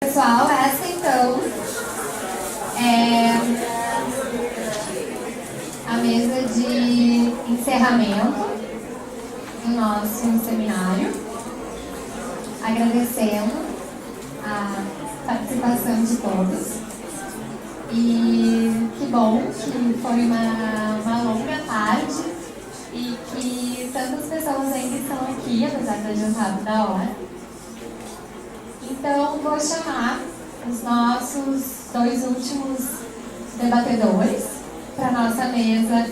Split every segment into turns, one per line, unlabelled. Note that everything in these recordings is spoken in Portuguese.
Pessoal, essa então é a mesa de encerramento do nosso seminário. Agradecendo a participação de todos. E que bom que foi uma longa tarde e que tantas pessoas ainda estão aqui, apesar de adiantado da hora. Então, vou chamar os nossos dois últimos debatedores para a nossa mesa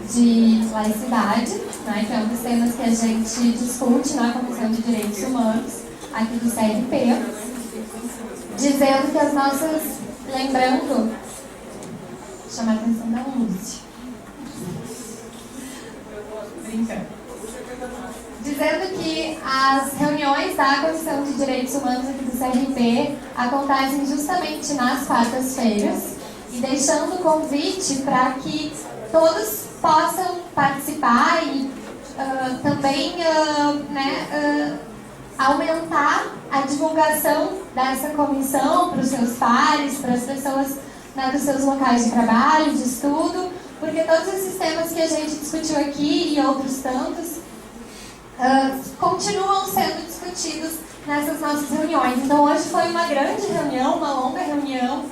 de laicidade, né, que é um dos temas que a gente discute na Comissão de Direitos Humanos, aqui do CRP, dizendo que as nossas, lembrando, chamar a atenção da Lúcia, brincando, dizendo que as reuniões da Comissão de Direitos Humanos aqui do CRP acontecem justamente nas quartas-feiras e deixando o convite para que todos possam participar e também aumentar a divulgação dessa comissão para os seus pares, para as pessoas, né, dos seus locais de trabalho, de estudo, porque todos esses temas que a gente discutiu aqui e outros tantos continuam sendo discutidos nessas nossas reuniões. Então hoje foi uma grande reunião, uma longa reunião,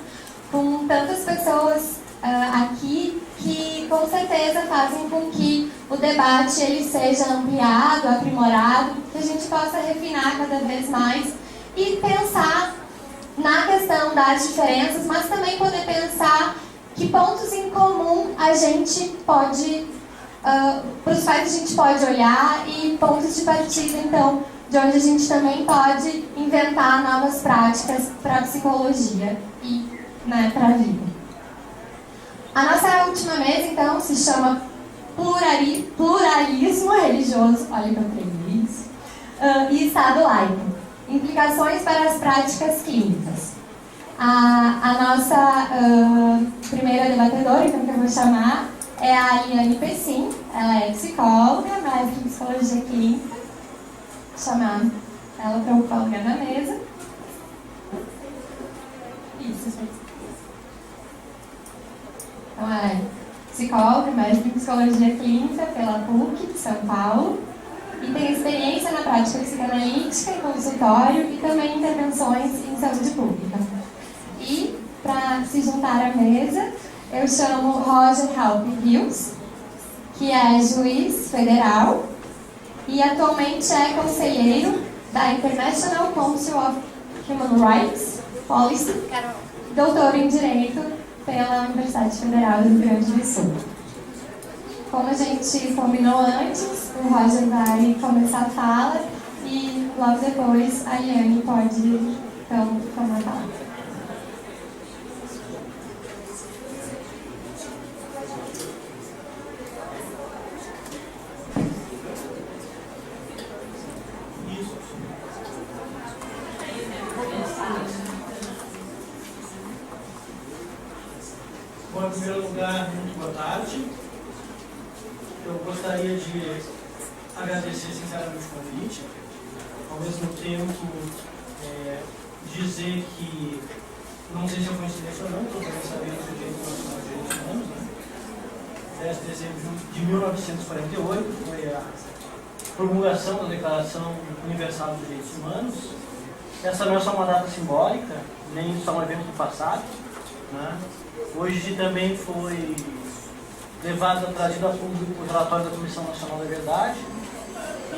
com tantas pessoas aqui que com certeza fazem com que o debate ele seja ampliado, aprimorado, que a gente possa refinar cada vez mais e pensar na questão das diferenças, mas também poder pensar que pontos em comum a gente pode, para os quais a gente pode olhar e pontos de partida, então, de onde a gente também pode inventar novas práticas para a psicologia e, né, para a vida. A nossa última mesa, então, se chama Pluralismo Religioso, olha que eu tenho isso, e Estado Laico, implicações para as práticas clínicas. A nossa primeira debatedora, então, que eu vou chamar, é a Aliane Pessim. Ela é psicóloga, mestre em psicologia clínica. Vou chamar ela para ocupar o lugar na mesa. Isso, gente. Então, ela é psicóloga, mestre em psicologia clínica pela PUC de São Paulo e tem experiência na prática psicanalítica em consultório e também intervenções em saúde pública. E, para se juntar à mesa, eu chamo Roger Halpe Rios, que é juiz federal e atualmente é conselheiro da International Council of Human Rights Policy, doutor em Direito pela Universidade Federal do Rio Grande do Sul. Como a gente combinou antes, o Roger vai começar a fala e logo depois a Liane pode então tomar a palavra.
Bom, em primeiro lugar, muito boa tarde. Eu gostaria de agradecer sinceramente o convite, ao mesmo tempo dizer que, não sei se é coincidência ou não, estou também sabendo que o Direito Nacional de Direitos Humanos, né? 10 de dezembro de 1948, foi a promulgação da Declaração Universal dos Direitos Humanos. Essa não é só uma data simbólica, nem só um evento do passado, né? Hoje também foi trazido a público o relatório da Comissão Nacional da Verdade,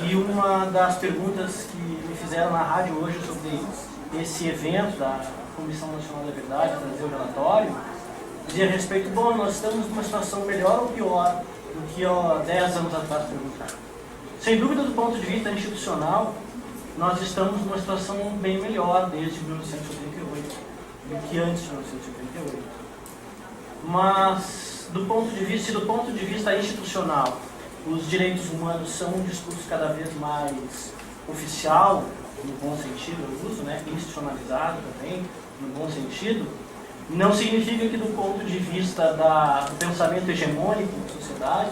e uma das perguntas que me fizeram na rádio hoje sobre esse evento da Comissão Nacional da Verdade, trazer o relatório, dizia a respeito, bom, nós estamos numa situação melhor ou pior do que há 10 anos atrás perguntaram. Sem dúvida, do ponto de vista institucional, nós estamos numa situação bem melhor desde 1988 do que antes de 1988. Mas, do ponto de vista institucional, os direitos humanos são um discurso cada vez mais oficial, no bom sentido, eu uso, né? Institucionalizado também, no bom sentido, não significa que, do ponto de vista do pensamento hegemônico da sociedade,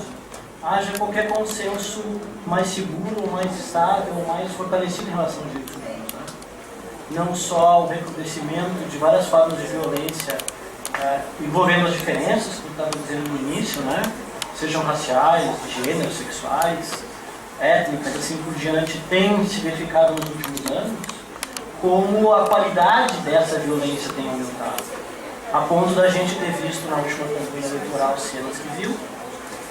haja qualquer consenso mais seguro, mais estável, mais fortalecido em relação aos direitos humanos, né? não só o recrudescimento de várias formas de violência envolvendo as diferenças, como estava dizendo no início, né? Sejam raciais, de gênero, sexuais, étnicas, assim por diante, tem se verificado nos últimos anos, como a qualidade dessa violência tem aumentado, a ponto da gente ter visto na última campanha eleitoral cenas que viu,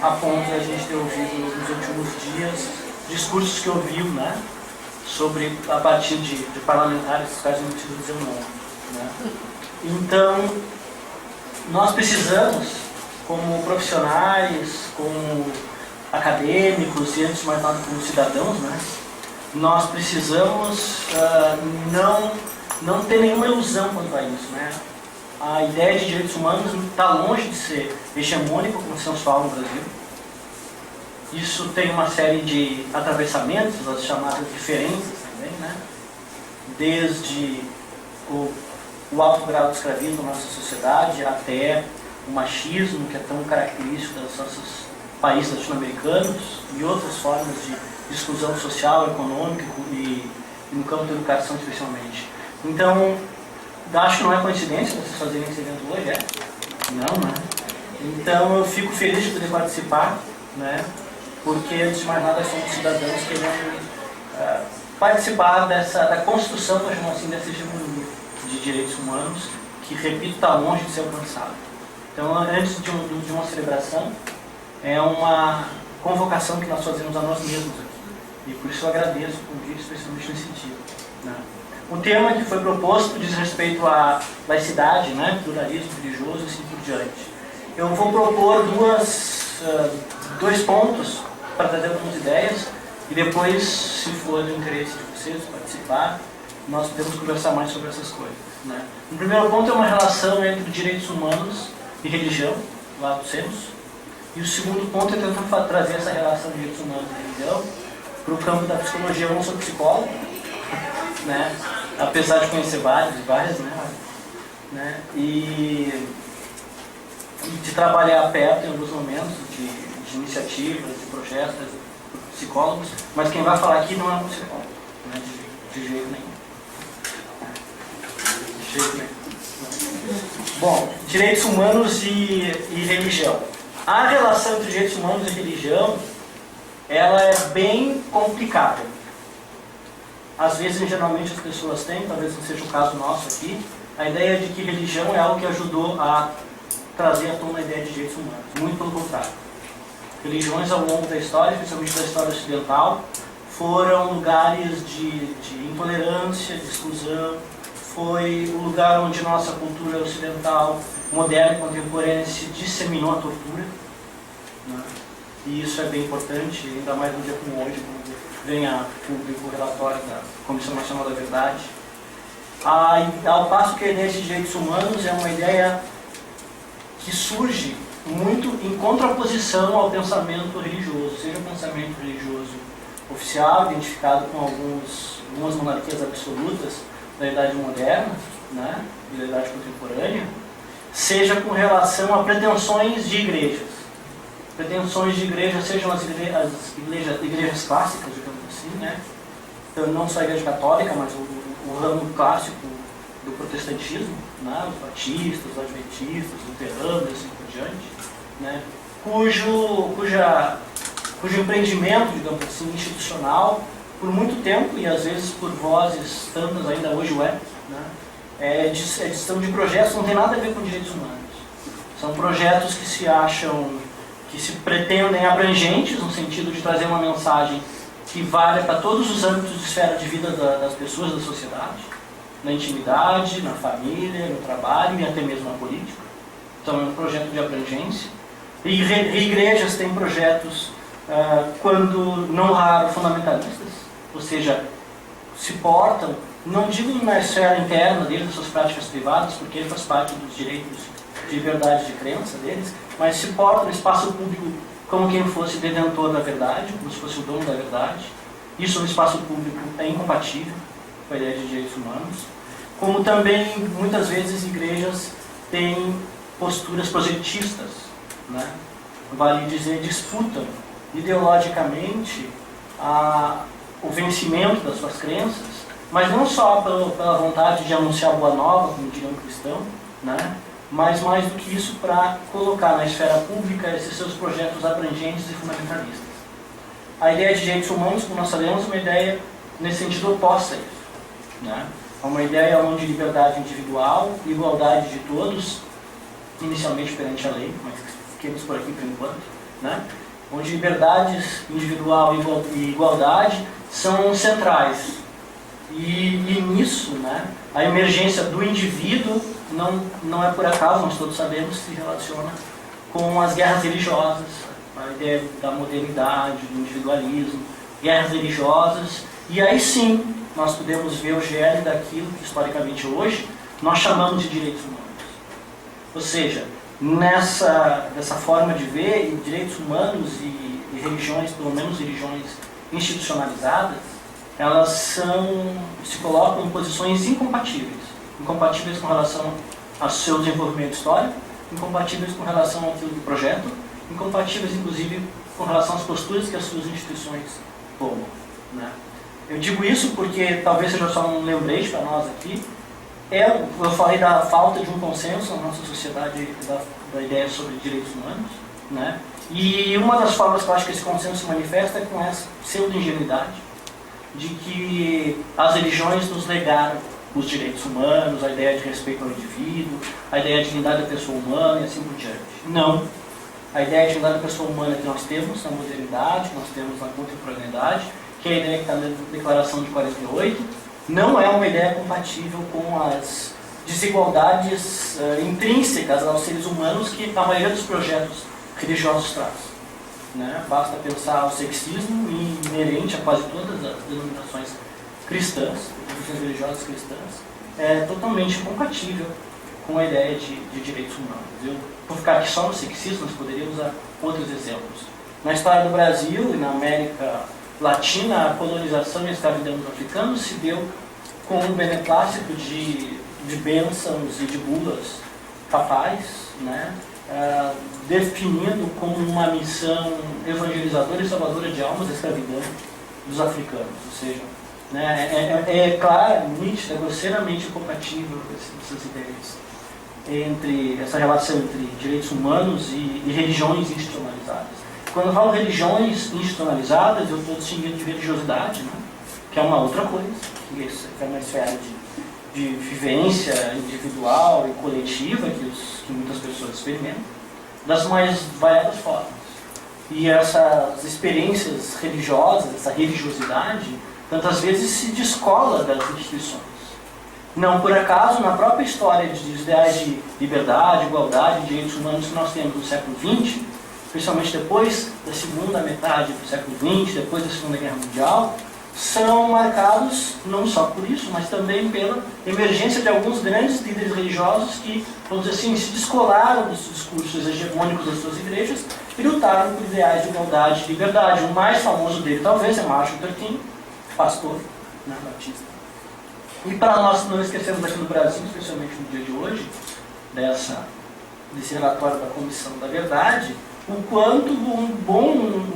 a ponto da gente ter ouvido nos últimos dias discursos que ouviu, né, sobre, a partir de parlamentares, quase não preciso dizer o nome, né. Então, nós precisamos, como profissionais, como acadêmicos e, antes de mais nada, como cidadãos, né, nós precisamos não ter nenhuma ilusão quanto a isso, né. A ideia de direitos humanos está longe de ser hegemônica, como sensual no Brasil. Isso tem uma série de atravessamentos, as chamadas diferenças também, né? Desde o alto grau de escravismo na nossa sociedade até o machismo, que é tão característico dos nossos países latino-americanos, e outras formas de exclusão social, econômica e no campo da educação especialmente. Então, acho que não é coincidência vocês fazerem esse evento hoje, é? Não, né? Então eu fico feliz de poder participar, né? Porque, antes de mais nada, somos cidadãos querendo participar da construção, vou chamar assim, dessa hegemonia de direitos humanos, que, repito, está longe de ser alcançado. Então, antes de uma celebração, é uma convocação que nós fazemos a nós mesmos aqui. E por isso eu agradeço o convite, especialmente nesse sentido, né? O tema que foi proposto diz respeito à laicidade, né, pluralismo religioso e assim por diante. Eu vou propor dois pontos para trazer algumas ideias e depois, se for do interesse de vocês participar, nós podemos conversar mais sobre essas coisas, né. O primeiro ponto é uma relação entre direitos humanos e religião, lá do censo. E o segundo ponto é tentar trazer essa relação de direitos humanos e religião para o campo da psicologia. Eu não sou psicólogo, né? Apesar de conhecer várias, né? E de trabalhar perto em alguns momentos de iniciativas, de projetos, de psicólogos, mas quem vai falar aqui não é um psicólogo, né? De jeito nenhum. De jeito nenhum. Bom, direitos humanos e religião. A relação entre direitos humanos e religião, ela é bem complicada. Às vezes, geralmente, as pessoas têm, talvez não seja o caso nosso aqui, a ideia de que religião é algo que ajudou a trazer à tona a ideia de direitos humanos. Muito pelo contrário. Religiões, ao longo da história, especialmente da história ocidental, foram lugares de intolerância, de exclusão. Foi o lugar onde nossa cultura ocidental, moderna e contemporânea, se disseminou a tortura, né? E isso é bem importante, ainda mais no dia como hoje, quando vem a público o relatório da Comissão Nacional da Verdade. Ao passo que a ideia de direitos humanos é uma ideia que surge muito em contraposição ao pensamento religioso, seja o pensamento religioso oficial, identificado com algumas monarquias absolutas da Idade Moderna, né, e da Idade Contemporânea, seja com relação a pretensões de igrejas. Pretensões de igrejas sejam as igrejas clássicas, digamos assim, né? Então, não só a Igreja Católica, mas o ramo clássico do protestantismo, né? Os batistas, os adventistas, os luteranos e assim por diante, né? Cujo empreendimento, digamos assim, institucional, por muito tempo, e às vezes por vozes tantas, ainda hoje o é, né? São de projetos que não tem nada a ver com direitos humanos. São projetos que se pretendem abrangentes, no sentido de trazer uma mensagem que valha para todos os âmbitos de esfera de vida das pessoas, da sociedade, na intimidade, na família, no trabalho e até mesmo na política. Então é um projeto de abrangência. E igrejas têm projetos, quando não raro, fundamentalistas, ou seja, se portam, não digo na esfera interna deles, das suas práticas privadas, porque ele faz parte dos direitos de liberdade de crença deles, mas se portam no espaço público como quem fosse detentor da verdade, como se fosse o dono da verdade. Isso no espaço público é incompatível com a ideia de direitos humanos. Como também, muitas vezes, igrejas têm posturas proselitistas, né? Vale dizer, disputam ideologicamente o vencimento das suas crenças mas não só pela vontade de anunciar boa nova, como diria um cristão, né? Mas mais do que isso, para colocar na esfera pública esses seus projetos abrangentes e fundamentalistas. A ideia de direitos humanos, como nós sabemos, é uma ideia nesse sentido oposta a isso, né? É uma ideia onde liberdade individual, igualdade de todos, inicialmente perante a lei, mas fiquemos por aqui por enquanto, né? Onde liberdades individual e igualdade são centrais. E nisso, né, a emergência do indivíduo não é por acaso, nós todos sabemos, se relaciona com as guerras religiosas, a ideia da modernidade, do individualismo, guerras religiosas, e aí sim nós podemos ver o germe daquilo que historicamente hoje nós chamamos de direitos humanos. Ou seja, dessa forma de ver, direitos humanos e religiões, pelo menos religiões institucionalizadas, elas se colocam em posições incompatíveis com relação ao seu desenvolvimento histórico, incompatíveis com relação ao seu projeto, incompatíveis inclusive com relação às posturas que as suas instituições tomam, né? Eu digo isso porque talvez seja só um lembrete para nós aqui. Eu falei da falta de um consenso na nossa sociedade da ideia sobre direitos humanos, né? E uma das formas que eu acho que esse consenso se manifesta é com essa pseudo-ingenuidade de que as religiões nos legaram os direitos humanos, a ideia de respeito ao indivíduo, a ideia de dignidade da pessoa humana e assim por diante. Não. A ideia de dignidade da pessoa humana que nós temos na modernidade, que nós temos na contemporaneidade, que é a ideia que está na Declaração de 48, não é uma ideia compatível com as desigualdades intrínsecas aos seres humanos que a maioria dos projetos religiosos traz, né? Basta pensar o sexismo inerente a quase todas as denominações cristãs, denominações religiosas cristãs, é totalmente incompatível com a ideia de direitos humanos. Vou ficar aqui só no sexismo, mas poderia usar outros exemplos. Na história do Brasil e na América Latina, a colonização e a escravidão dos africanos se deu com um beneplácito de bênçãos e de bulas papais, né? Definindo como uma missão evangelizadora e salvadora de almas a escravidão dos africanos. Ou seja, né, é claro, nítida, grosseiramente incompatível essas ideias entre essa relação entre direitos humanos e religiões institucionalizadas. Quando eu falo religiões institucionalizadas, eu estou distinguindo de religiosidade, né? Que é uma outra coisa, que é uma esfera de vivência individual e coletiva que muitas pessoas experimentam, das mais variadas formas. E essas experiências religiosas, essa religiosidade, tantas vezes se descola das instituições. Não por acaso, na própria história dos ideais de liberdade, igualdade e direitos humanos que nós temos no século XX, especialmente depois da segunda metade do século XX, depois da Segunda Guerra Mundial, são marcados não só por isso, mas também pela emergência de alguns grandes líderes religiosos que, vamos dizer assim, se descolaram dos discursos hegemônicos das suas igrejas e lutaram por ideais de igualdade e liberdade. O mais famoso dele, talvez, é Martin Luther King, pastor, né, batista. E para nós não esquecermos aqui no Brasil, especialmente no dia de hoje, desse relatório da Comissão da Verdade, o quanto um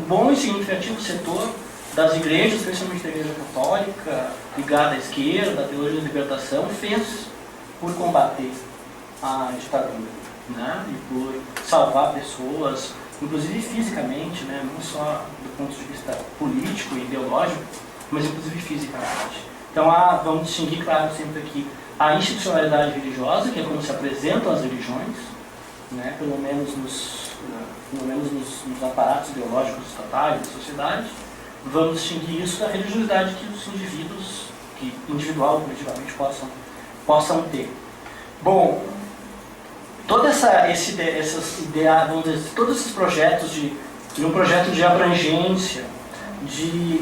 bom e significativo setor das igrejas, especialmente da Igreja Católica, ligada à esquerda, à teologia da libertação, fez por combater a ditadura, né? E por salvar pessoas, inclusive fisicamente, né? Não só do ponto de vista político e ideológico, mas inclusive fisicamente. Então, vamos distinguir, claro, sempre aqui a institucionalidade religiosa, que é como se apresentam as religiões, né? Pelo menos nos aparatos ideológicos estatais da sociedade. Vamos distinguir isso da religiosidade que os indivíduos, que individual ou coletivamente possam ter. Bom, todos esses projetos de um projeto de abrangência, de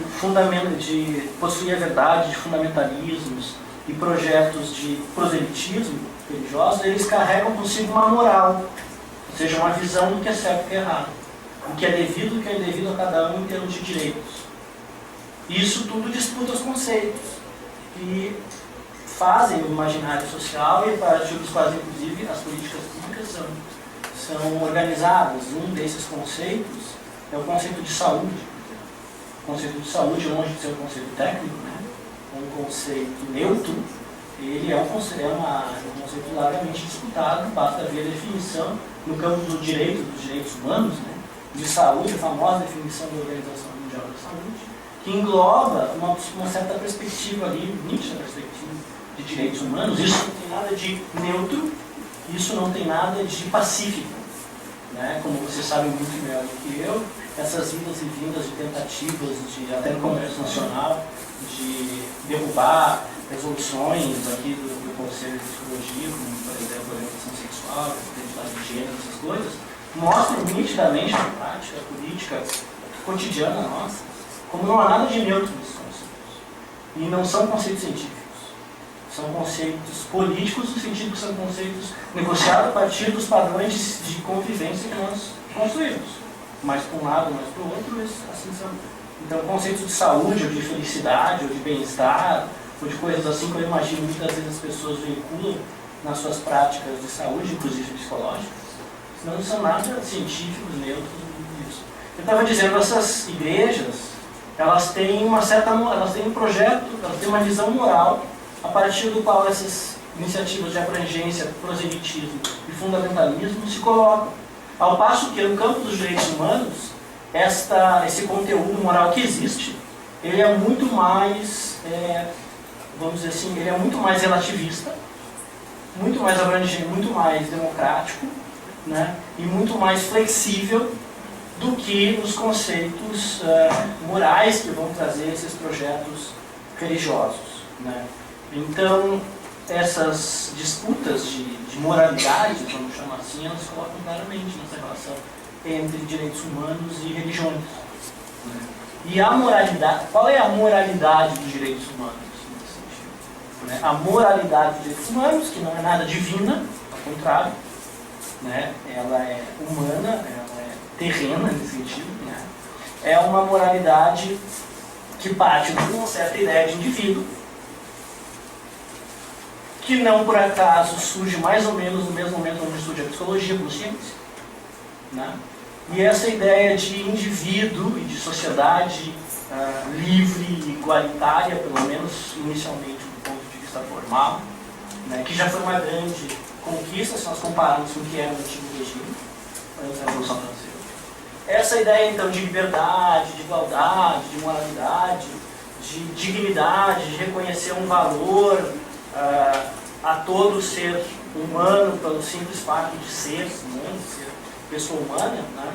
possuir a verdade, de fundamentalismos e projetos de proselitismo religioso, eles carregam consigo uma moral, ou seja, uma visão do que é certo e o que é errado, o que é devido e o que é indevido a cada um em termos de direitos. Isso tudo disputa os conceitos que fazem o imaginário social e a partir dos quais, inclusive, as políticas públicas são organizadas. Um desses conceitos é o conceito de saúde. O conceito de saúde, longe de ser um conceito técnico, né? É um conceito neutro, ele é um conceito largamente disputado, basta ver a definição no campo do direito, dos direitos humanos, né, de saúde, a famosa definição da Organização Mundial da Saúde, que engloba uma certa perspectiva ali, nítida perspectiva de direitos humanos. Isso não tem nada de neutro, isso não tem nada de pacífico, né? Como vocês sabem muito melhor do que eu, essas idas e vindas de tentativas, até no Congresso Nacional, de derrubar resoluções aqui do Conselho de Psicologia, como, por exemplo, a orientação sexual, a identidade de gênero, essas coisas, mostram nitidamente na prática política cotidiana nossa, como não há nada de neutro nesses conceitos. E não são conceitos científicos. São conceitos políticos, no sentido que são conceitos negociados a partir dos padrões de convivência que nós construímos. Mais para um lado, mais para o outro, mas assim são. Então, conceitos de saúde, ou de felicidade, ou de bem-estar, ou de coisas assim que eu imagino muitas vezes as pessoas veiculam nas suas práticas de saúde, inclusive psicológicas, não são nada científicos, neutros, isso. Eu estava dizendo, essas igrejas, elas têm elas têm um projeto, elas têm uma visão moral, a partir do qual essas iniciativas de abrangência, proselitismo e fundamentalismo se colocam. Ao passo que no campo dos direitos humanos, esse conteúdo moral que existe, ele é muito mais, vamos dizer assim, ele é muito mais relativista, muito mais abrangente, muito mais democrático, né, e muito mais flexível do que os conceitos morais que vão trazer esses projetos religiosos, né. Então, essas disputas de moralidade, vamos chamar assim, elas se colocam claramente nessa relação entre direitos humanos e religiões, né. E a moralidade, qual é a moralidade dos direitos humanos nesse sentido, né? A moralidade dos direitos humanos, que não é nada divina, ao contrário, né? Ela é humana, ela é terrena nesse sentido, né? É uma moralidade que parte de uma certa ideia de indivíduo, que não por acaso surge mais ou menos no mesmo momento onde surge a psicologia como ciência, né? E essa ideia de indivíduo e de sociedade livre e igualitária, pelo menos inicialmente do ponto de vista formal, né, que já foi uma grande conquista se nós compararmos com o que era no antigo regime, antes da Revolução Francesa. Essa ideia então de liberdade, de igualdade, de moralidade, de dignidade, de reconhecer um valor a todo ser humano pelo simples fato de ser humano, de ser pessoa humana, né?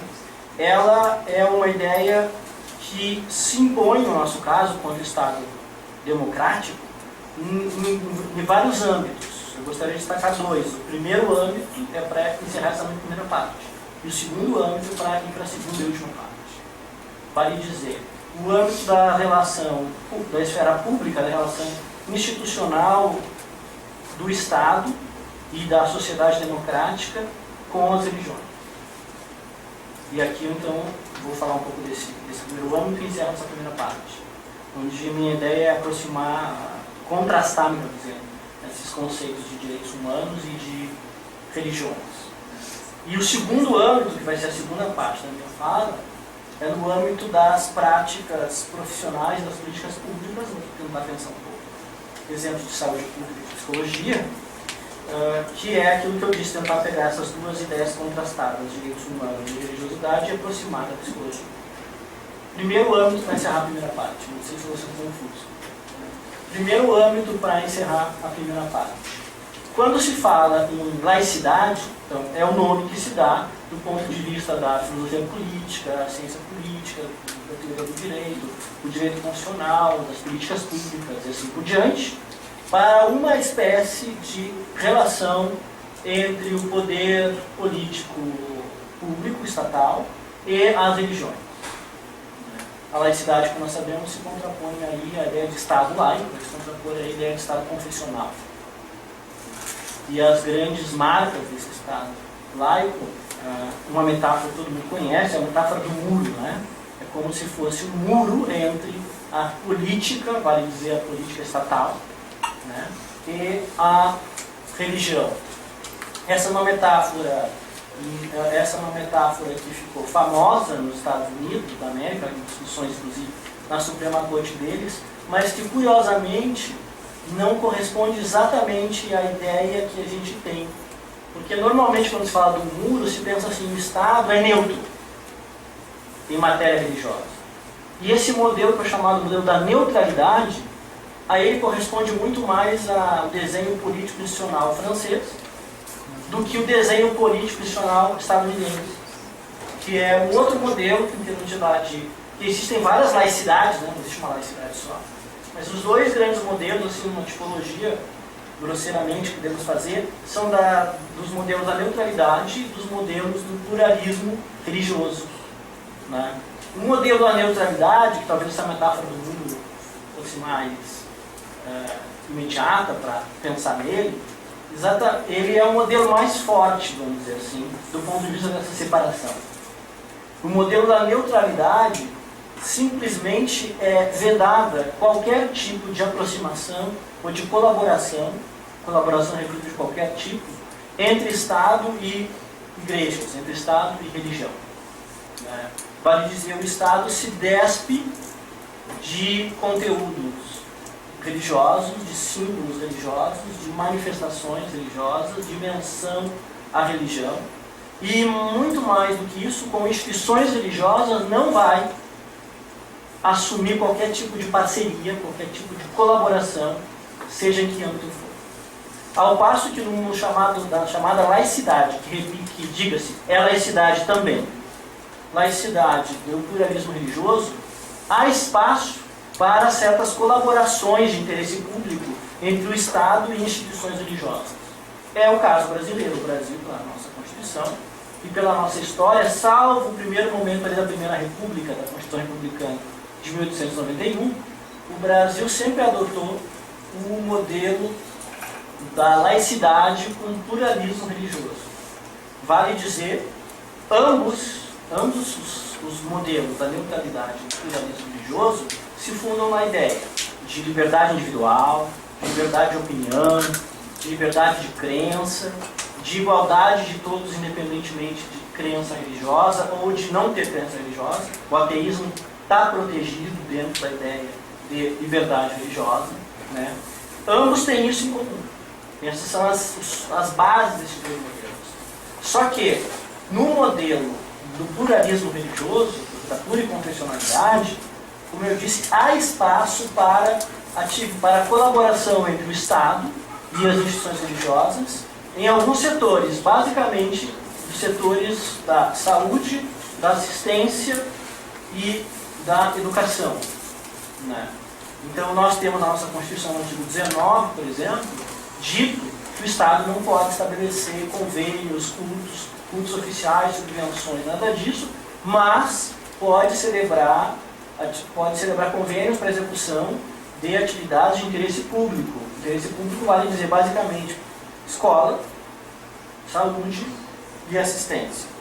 Ela é uma ideia que se impõe, no nosso caso, quanto Estado democrático, em vários âmbitos. Eu gostaria de destacar dois. O primeiro âmbito é para encerrar essa minha primeira parte. E o segundo âmbito é para ir para a segunda e última parte. Vale dizer, o âmbito da relação, da esfera pública, da relação institucional do Estado e da sociedade democrática com as religiões. E aqui, então, vou falar um pouco desse primeiro âmbito e encerro essa primeira parte, onde a minha ideia é aproximar, contrastar, melhor dizendo, esses conceitos de direitos humanos e de religiões. E o segundo âmbito, que vai ser a segunda parte da minha fala, é no âmbito das práticas profissionais, das políticas públicas. Vou tentar pensar um pouco. Exemplo de saúde pública e psicologia, que é aquilo que eu disse, tentar pegar essas duas ideias contrastadas, direitos humanos e religiosidade, e aproximar da psicologia. Primeiro âmbito para encerrar a primeira parte, não sei se você está confuso. Primeiro âmbito para encerrar a primeira parte. Quando se fala em laicidade, então, é o nome que se dá do ponto de vista da filosofia política, da ciência política, da teoria do direito constitucional, das políticas públicas e assim por diante, para uma espécie de relação entre o poder político público, estatal, e as religiões. A laicidade, como nós sabemos, se contrapõe aí à ideia de Estado laico, se contrapõe à ideia de Estado confessional. E as grandes marcas desse Estado laico, uma metáfora que todo mundo conhece, é a metáfora do muro, né? É como se fosse um muro entre a política, vale dizer a política estatal, né, e a religião. Essa é uma metáfora que ficou famosa nos Estados Unidos da América, em discussões inclusive na Suprema Corte deles, mas que, curiosamente, não corresponde exatamente à ideia que a gente tem. Porque, normalmente, quando se fala do muro, se pensa assim, o Estado é neutro em matéria religiosa. E esse modelo, que é chamado modelo da neutralidade, a ele corresponde muito mais ao desenho político institucional francês do que o desenho político institucional estadunidense, que é um outro modelo que, em termos de que existem várias laicidades, né? Não existe uma laicidade só, mas os dois grandes modelos, assim, uma tipologia, grosseiramente, que podemos fazer, são dos modelos da neutralidade e dos modelos do pluralismo religioso, né? O modelo da neutralidade, que talvez essa metáfora do mundo fosse mais imediata para pensar nele, ele é o modelo mais forte, vamos dizer assim, do ponto de vista dessa separação. O modelo da neutralidade simplesmente é vedada qualquer tipo de aproximação ou de colaboração repito, de qualquer tipo, entre Estado e igrejas, entre Estado e religião. Vale dizer, o Estado se despe de conteúdos religiosos, de símbolos religiosos, de manifestações religiosas, de menção à religião. E muito mais do que isso, com instituições religiosas, não vai assumir qualquer tipo de parceria, qualquer tipo de colaboração, seja em que âmbito for. Ao passo que no da chamada laicidade, que diga-se, é laicidade também, laicidade do pluralismo religioso, há espaço para certas colaborações de interesse público entre o Estado e instituições religiosas. É o caso brasileiro. O Brasil, pela nossa Constituição e pela nossa história, salvo o primeiro momento ali da Primeira República, da Constituição Republicana de 1891, o Brasil sempre adotou o modelo da laicidade com pluralismo religioso. Vale dizer, ambos os modelos da neutralidade e do pluralismo religioso se fundam na ideia de liberdade individual, de liberdade de opinião, de liberdade de crença, de igualdade de todos independentemente de crença religiosa ou de não ter crença religiosa. O ateísmo está protegido dentro da ideia de liberdade religiosa, né? Ambos têm isso em comum. Essas são as bases desses dois modelos. Só que, no modelo do pluralismo religioso, da pluriconfessionalidade, como eu disse, há espaço para a colaboração entre o Estado e as instituições religiosas em alguns setores, basicamente os setores da saúde, da assistência e da educação, né? Então nós temos na nossa Constituição, no artigo 19, por exemplo, dito que o Estado não pode estabelecer convênios, cultos oficiais, subvenções, nada disso, mas pode celebrar convênios para execução de atividades de interesse público. Interesse público vale dizer basicamente escola, saúde e assistência.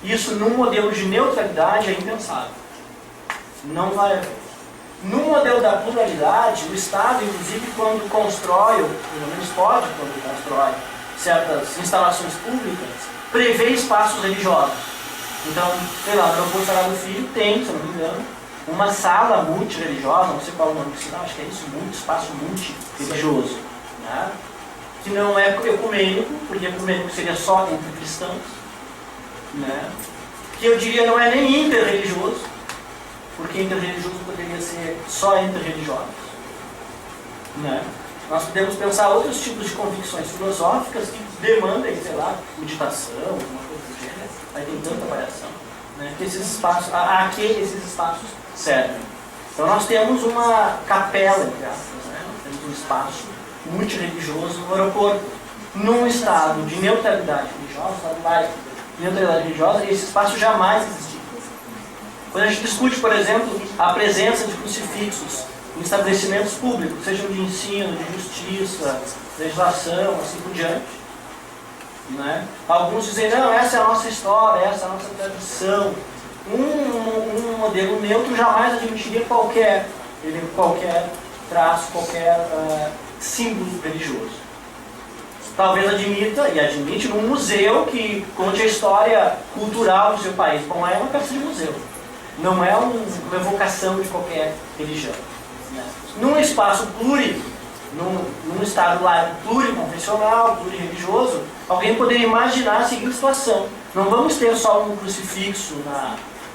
Isso num modelo de neutralidade é impensável. Não vai haver. No modelo da pluralidade, o Estado, inclusive, quando constrói, ou pelo menos pode, quando constrói certas instalações públicas, prevê espaços religiosos. Então, sei lá, no aeroporto Sagrado Filho tem, se eu não me engano, uma sala multireligiosa, não sei qual é o nome do sinal, acho que é isso, espaço multireligioso, né? Que não é ecumênico, porque ecumênico seria só entre cristãos, né? Que eu diria não é nem interreligioso, porque interreligioso poderia ser só entre religiosos, né? Nós podemos pensar outros tipos de convicções filosóficas que demandem, sei lá, meditação, alguma coisa do gênero, aí tem tanta variação, né? Que esses espaços, a que esses espaços servem. Então nós temos uma capela, entre aspas, né? Nós temos um espaço multireligioso no aeroporto, num estado de neutralidade religiosa, estado laico, neutralidade religiosa, e esse espaço jamais existiu. Quando a gente discute, por exemplo, a presença de crucifixos em estabelecimentos públicos, sejam de ensino, de justiça, legislação, assim por diante, né? Alguns dizem, não, essa é a nossa história, essa é a nossa tradição. Um modelo neutro jamais admitiria qualquer traço, qualquer símbolo religioso. Talvez admita, e admite, num museu que conte a história cultural do seu país. Bom, é uma peça de museu. Não é uma evocação de qualquer religião. né? Num espaço num estado laico pluriconfessional, plurireligioso, alguém poderia imaginar a seguinte situação: não vamos ter só um crucifixo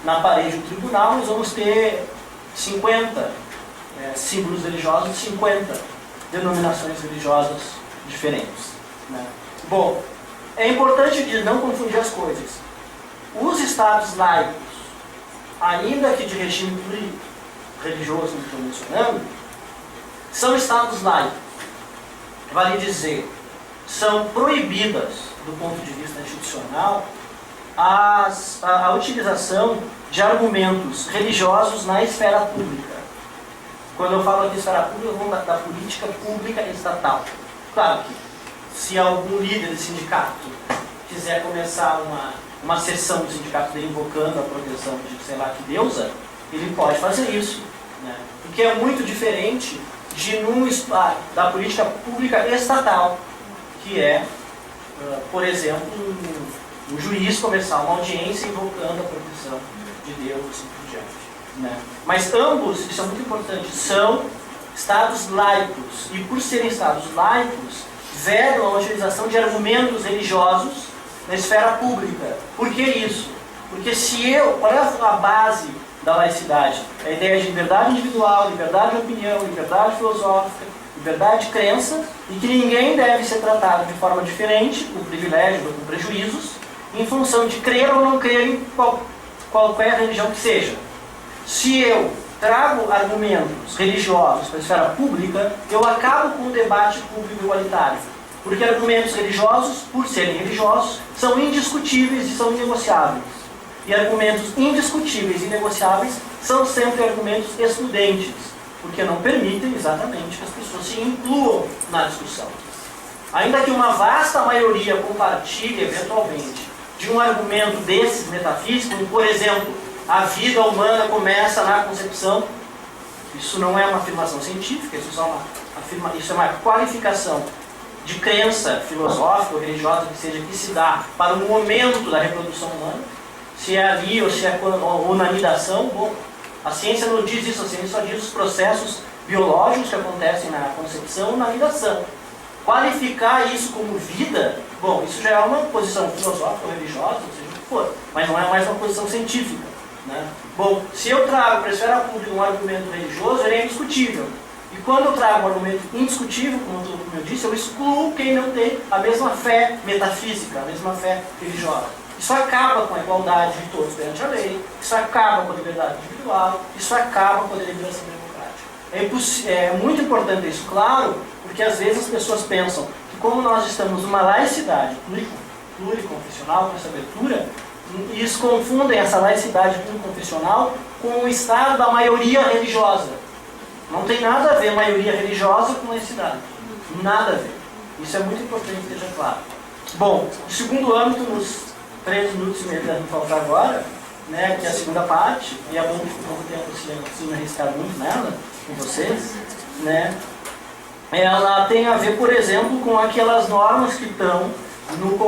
na parede do tribunal, nós vamos ter 50 símbolos religiosos, 50 denominações religiosas diferentes, né? Bom, é importante não confundir as coisas. Os estados laicos, ainda que de regime religioso, como estou mencionando, são estados laicos. Vale dizer, são proibidas, do ponto de vista institucional, a utilização de argumentos religiosos na esfera pública. Quando eu falo aqui esfera pública, eu vou da política pública estatal. Claro que, se algum líder de sindicato quiser começar uma sessão do sindicato dele invocando a proteção de sei lá que deusa, ele pode fazer isso, né? Porque é muito diferente da política pública estatal, que é, por exemplo, um juiz começar uma audiência invocando a proteção de Deus e assim por diante, né? Mas ambos, isso é muito importante, são estados laicos, e por serem estados laicos, vedam a utilização de argumentos religiosos na esfera pública. Por que isso? Porque qual é a base da laicidade? É a ideia de liberdade individual, liberdade de opinião, liberdade filosófica, liberdade de crença, e que ninguém deve ser tratado de forma diferente, com privilégios ou com prejuízos, em função de crer ou não crer em qualquer religião que seja. Se eu trago argumentos religiosos para a esfera pública, eu acabo com o debate público igualitário. Porque argumentos religiosos, por serem religiosos, são indiscutíveis e são inegociáveis. E argumentos indiscutíveis e inegociáveis são sempre argumentos excludentes, porque não permitem exatamente que as pessoas se incluam na discussão. Ainda que uma vasta maioria compartilhe, eventualmente, de um argumento desses metafísicos, por exemplo, a vida humana começa na concepção, isso não é uma afirmação científica, isso é uma qualificação de crença filosófica ou religiosa que seja, que se dá para o momento da reprodução humana, se é ali ou se é ou na nidação. Bom, a ciência não diz isso, a ciência só diz os processos biológicos que acontecem na concepção ou na nidação. Qualificar isso como vida, bom, isso já é uma posição filosófica ou religiosa, ou seja o que for, mas não é mais uma posição científica, né? Bom, se eu trago para a esfera pública um argumento religioso, ele é indiscutível. E quando eu trago um argumento indiscutível, como eu disse, eu excluo quem não tem a mesma fé metafísica, a mesma fé religiosa. Isso acaba com a igualdade de todos perante a lei, isso acaba com a liberdade individual, isso acaba com a deliberação democrática. É muito importante isso, claro, porque às vezes as pessoas pensam que como nós estamos numa laicidade pluriconfessional, com essa abertura, e eles confundem essa laicidade pluriconfessional com o estado da maioria religiosa. Não tem nada a ver maioria religiosa com laicidade. Nada a ver. Isso é muito importante que esteja claro. Bom, o segundo âmbito, nos 3 minutos e meio que vai me faltar agora, né, que é a segunda parte, e é bom que ficou pouco tempo se me arriscar muito nela, com vocês, né, ela tem a ver, por exemplo, com aquelas normas que estão no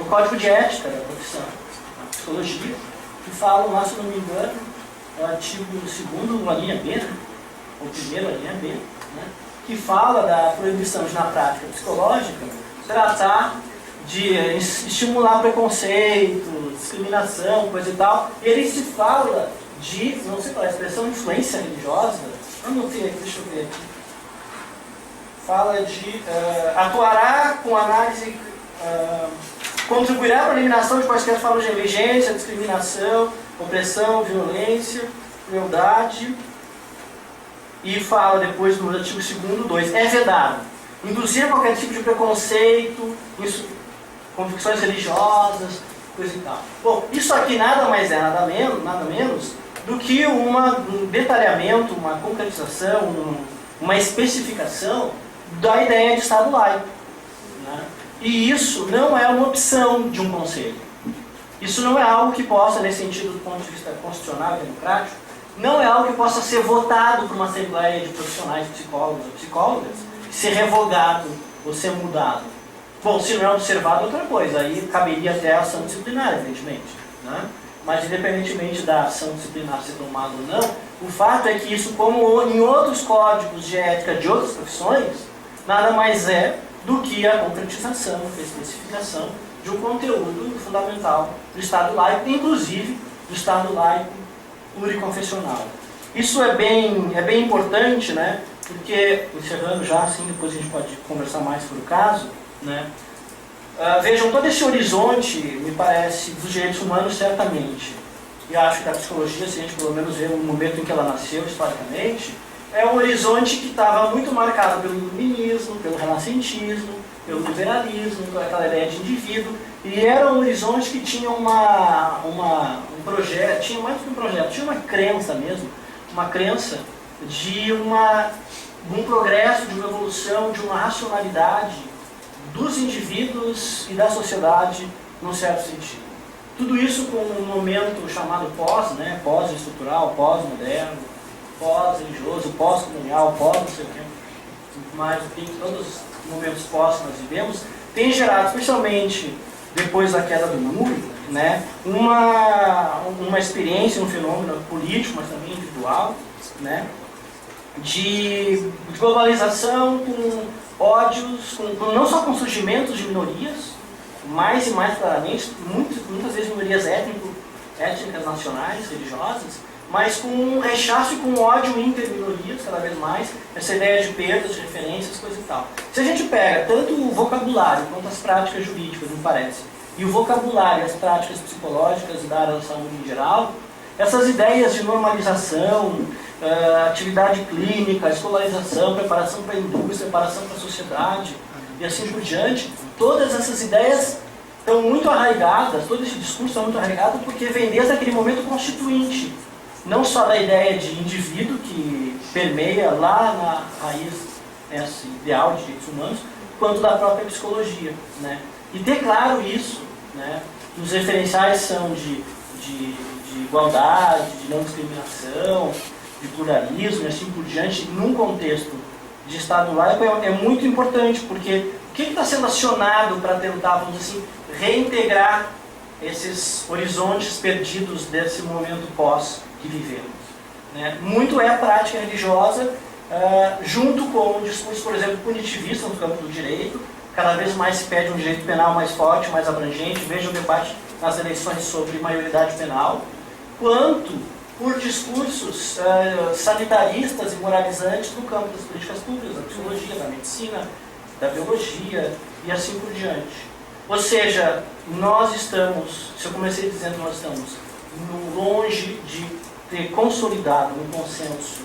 Código de Ética da profissão, da psicologia, que falam lá, se não me engano, o artigo 2º, a linha B, né? Ou primeiro, a linha B, né? Que fala da proibição de, na prática psicológica, tratar de estimular preconceito, discriminação, coisa e tal. Ele se fala de, não sei qual é a expressão, influência religiosa. Anotei aqui, deixa eu ver aqui. Fala de atuará com análise, contribuirá para a eliminação de quaisquer formas de negligência, discriminação, opressão, violência, crueldade. E fala depois no artigo 2º, 2, é vedado induzir qualquer tipo de preconceito, convicções religiosas, coisa e tal. Bom, isso aqui nada mais é, nada menos do que um detalhamento, uma concretização, uma especificação da ideia de Estado laico, né? E isso não é uma opção de um conselho. Isso não é algo que possa, nesse sentido, do ponto de vista constitucional e democrático, não é algo que possa ser votado por uma assembleia de profissionais, psicólogos ou psicólogas, ser revogado ou ser mudado. Bom, se não é observado, outra coisa, aí caberia até a ação disciplinar, evidentemente, né? mas independentemente da ação disciplinar ser tomada ou não, o fato é que isso, como em outros códigos de ética de outras profissões, nada mais é do que a concretização, a especificação de um conteúdo fundamental do Estado laico, inclusive do Estado laico pluriconfessional. Isso é bem importante, né? Porque, encerrando já, assim, depois a gente pode conversar mais sobre o caso, né? Vejam, todo esse horizonte, me parece, dos direitos humanos, certamente, e acho que da psicologia, se a gente pelo menos vê o momento em que ela nasceu, historicamente, é um horizonte que estava muito marcado pelo iluminismo, pelo renascentismo, pelo liberalismo, por aquela ideia de indivíduo, e era um horizonte que tinha um projeto, tinha mais do que um projeto, tinha uma crença mesmo, uma crença de um progresso, de uma evolução, de uma racionalidade dos indivíduos e da sociedade, num certo sentido. Tudo isso com um momento chamado pós, né? Pós-estrutural, pós-moderno, pós-religioso, pós-colonial, pós não sei o que, mas todos os momentos pós que nós vivemos, tem gerado, especialmente depois da queda do muro, né? uma experiência, um fenômeno político, mas também individual, né? de globalização com ódios, não só com surgimentos de minorias, mais e mais claramente, muitas vezes minorias étnicas, nacionais, religiosas, mas com um rechaço e com ódio inter-minorias, cada vez mais, essa ideia de perdas, de referências, coisa e tal. Se a gente pega tanto o vocabulário quanto as práticas jurídicas, me parece, e o vocabulário, as práticas psicológicas e da área da saúde em geral, essas ideias de normalização, atividade clínica, escolarização, preparação para a indústria, preparação para a sociedade e assim por diante, todas essas ideias estão muito arraigadas, todo esse discurso está muito arraigado porque vem desde aquele momento constituinte, não só da ideia de indivíduo que permeia lá na raiz esse ideal de direitos humanos, quanto da própria psicologia, né? E ter claro isso, né? Os referenciais são de igualdade, de não discriminação, de pluralismo e assim por diante, num contexto de Estado laico é muito importante, porque o que está sendo acionado para tentar, vamos dizer assim, reintegrar esses horizontes perdidos desse momento pós que vivemos, né? Muito é a prática religiosa, junto com o discurso, por exemplo, punitivista no campo do direito. Cada vez mais se pede um direito penal mais forte, mais abrangente. Veja o debate nas eleições sobre maioridade penal, quanto por discursos sanitaristas e moralizantes no campo das políticas públicas, da psicologia, da medicina, da biologia e assim por diante. Ou seja, nós estamos, se eu comecei dizendo que nós estamos longe de ter consolidado um consenso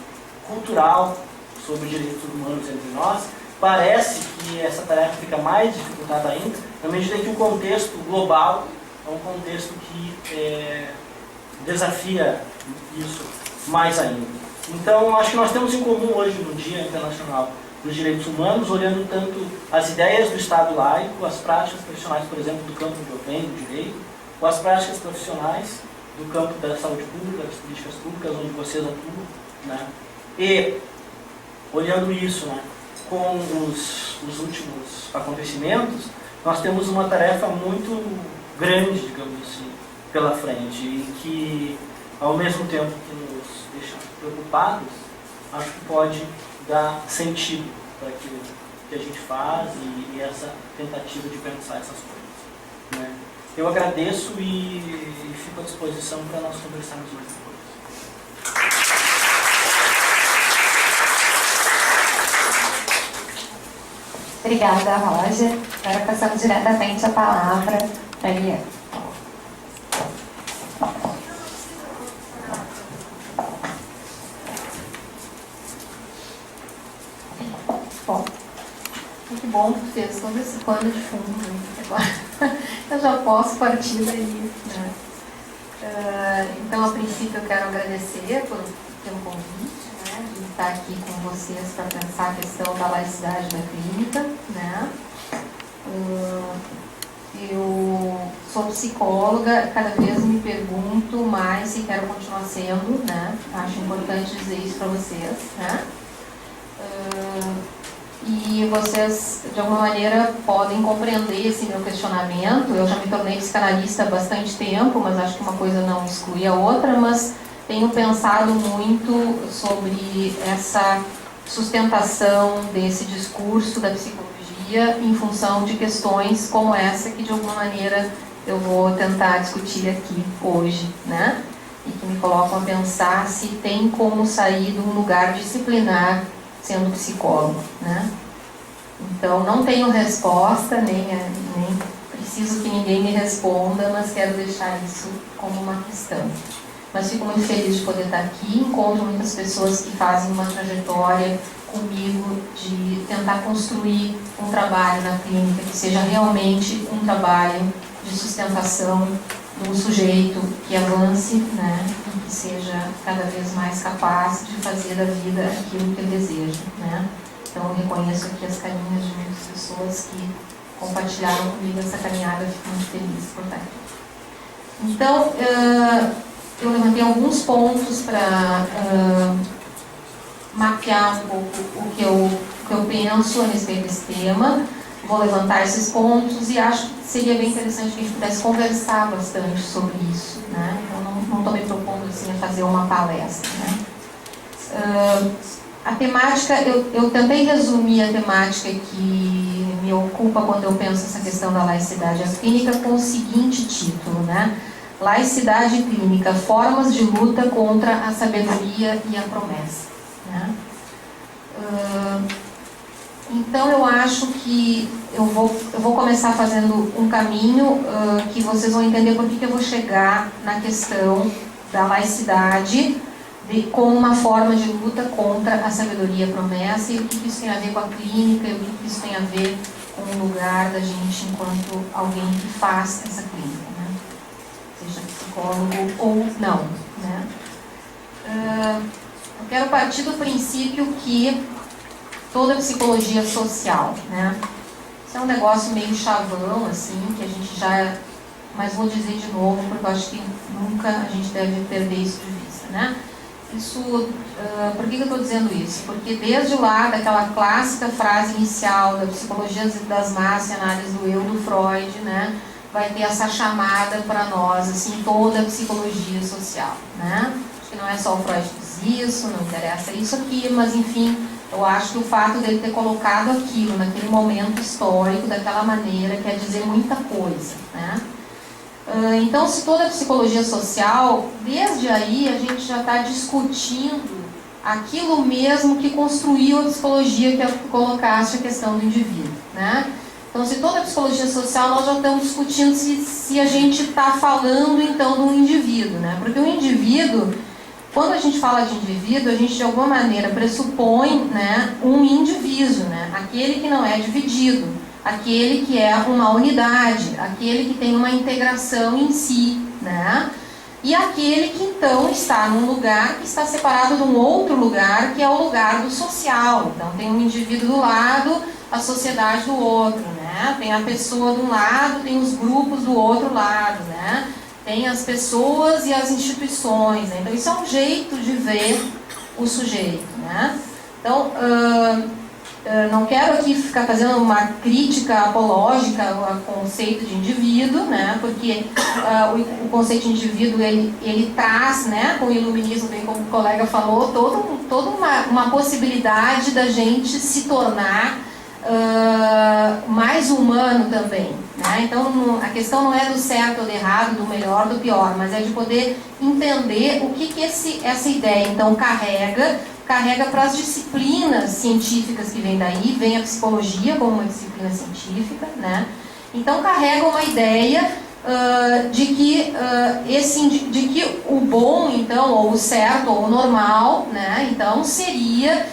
cultural sobre direitos humanos entre nós, parece que essa tarefa fica mais dificultada ainda, na medida em que o contexto global é um contexto que desafia isso mais ainda. Então, acho que nós temos em comum hoje, no Dia Internacional dos Direitos Humanos, olhando tanto as ideias do Estado laico, as práticas profissionais, por exemplo, do campo do bem, do direito, ou as práticas profissionais do campo da saúde pública, das políticas públicas, onde vocês atuam, né? E, olhando isso, né, com os últimos acontecimentos, nós temos uma tarefa muito grande, digamos assim, pela frente, e que, ao mesmo tempo que nos deixa preocupados, acho que pode dar sentido para aquilo que a gente faz e essa tentativa de pensar essas coisas, né? Eu agradeço e fico à disposição para nós conversarmos mais depois.
Obrigada, Roger. Agora passamos diretamente a palavra para a Eliane. Bom, muito bom que fez todo esse pano de fundo, né? Agora eu já posso partir daí, né? Então, a princípio, eu quero agradecer pelo convite, né, de estar aqui com vocês para pensar a questão da laicidade da clínica, né? Eu sou psicóloga, cada vez me pergunto mais se quero continuar sendo, né? Acho importante dizer isso para vocês, né? E
que vocês, de alguma maneira, podem compreender esse meu questionamento. Eu já me tornei psicanalista há bastante tempo, mas acho que uma coisa não exclui a outra, mas tenho pensado muito sobre essa sustentação desse discurso da psicologia em função de questões como essa que, de alguma maneira, eu vou tentar discutir aqui hoje, né? E que me colocam a pensar se tem como sair de um lugar disciplinar sendo psicólogo, né? Então, não tenho resposta, nem preciso que ninguém me responda, mas quero deixar isso como uma questão. Mas fico muito feliz de poder estar aqui, encontro muitas pessoas que fazem uma trajetória comigo de tentar construir um trabalho na clínica que seja realmente um trabalho de sustentação de um sujeito que avance, né, e que seja cada vez mais capaz de fazer da vida aquilo que ele deseja, né. Então, eu reconheço aqui as carinhas de muitas pessoas que compartilharam comigo essa caminhada, fico muito feliz por estar aqui. Então, eu levantei alguns pontos para mapear um pouco o que eu penso a respeito desse tema. Vou levantar esses pontos e acho que seria bem interessante que a gente pudesse conversar bastante sobre isso, né? Eu não estou me propondo assim, a fazer uma palestra, né? A temática, eu tentei resumir a temática que me ocupa quando eu penso essa questão da laicidade clínica com o seguinte título, né? Laicidade clínica, formas de luta contra a sabedoria e a promessa, né? Então, eu acho que eu vou começar fazendo um caminho que vocês vão entender por que eu vou chegar na questão da laicidade como uma forma de luta contra a sabedoria e a promessa, e o que isso tem a ver com a clínica, e o que isso tem a ver com o lugar da gente enquanto alguém que faz essa clínica, né? Seja psicólogo ou não, né? Eu quero partir do princípio que toda psicologia social, né? Isso é um negócio meio chavão, assim, que a gente já... Mas vou dizer de novo, porque eu acho que nunca a gente deve perder isso de vista, né? Isso... por que eu estou dizendo isso? Porque desde lá, daquela clássica frase inicial da psicologia das massas e análise do eu, do Freud, né? Vai ter essa chamada para nós, assim, toda a psicologia social, né? Acho que não é só o Freud que diz isso, não interessa isso aqui, mas, enfim... Eu acho que o fato dele ter colocado aquilo naquele momento histórico, daquela maneira, quer dizer muita coisa, né? Então, se toda a psicologia social, desde aí a gente já está discutindo aquilo mesmo que construiu a psicologia, que é colocasse a questão do indivíduo, né? Então, se toda a psicologia social, nós já estamos discutindo se a gente está falando, então, de um indivíduo, né? Porque o indivíduo... Quando a gente fala de indivíduo, a gente de alguma maneira pressupõe, né, um indivíduo, né, aquele que não é dividido, aquele que é uma unidade, aquele que tem uma integração em si, né, e aquele que então está num lugar que está separado de um outro lugar, que é o lugar do social. Então tem um indivíduo do lado, a sociedade do outro, né, tem a pessoa de um lado, tem os grupos do outro lado, né. Tem as pessoas e as instituições, né? Então isso é um jeito de ver o sujeito, né? Então, não quero aqui ficar fazendo uma crítica apológica ao conceito de indivíduo, né? Porque o conceito de indivíduo, ele traz, né, com o iluminismo, bem como o colega falou, toda uma possibilidade da gente se tornar mais humano também, né? Então a questão não é do certo ou do errado, do melhor ou do pior, mas é de poder entender o que essa ideia então carrega para as disciplinas científicas que vêm daí, vem a psicologia como uma disciplina científica, né? Então carrega uma ideia de que o bom, então, ou o certo ou o normal, né? Então seria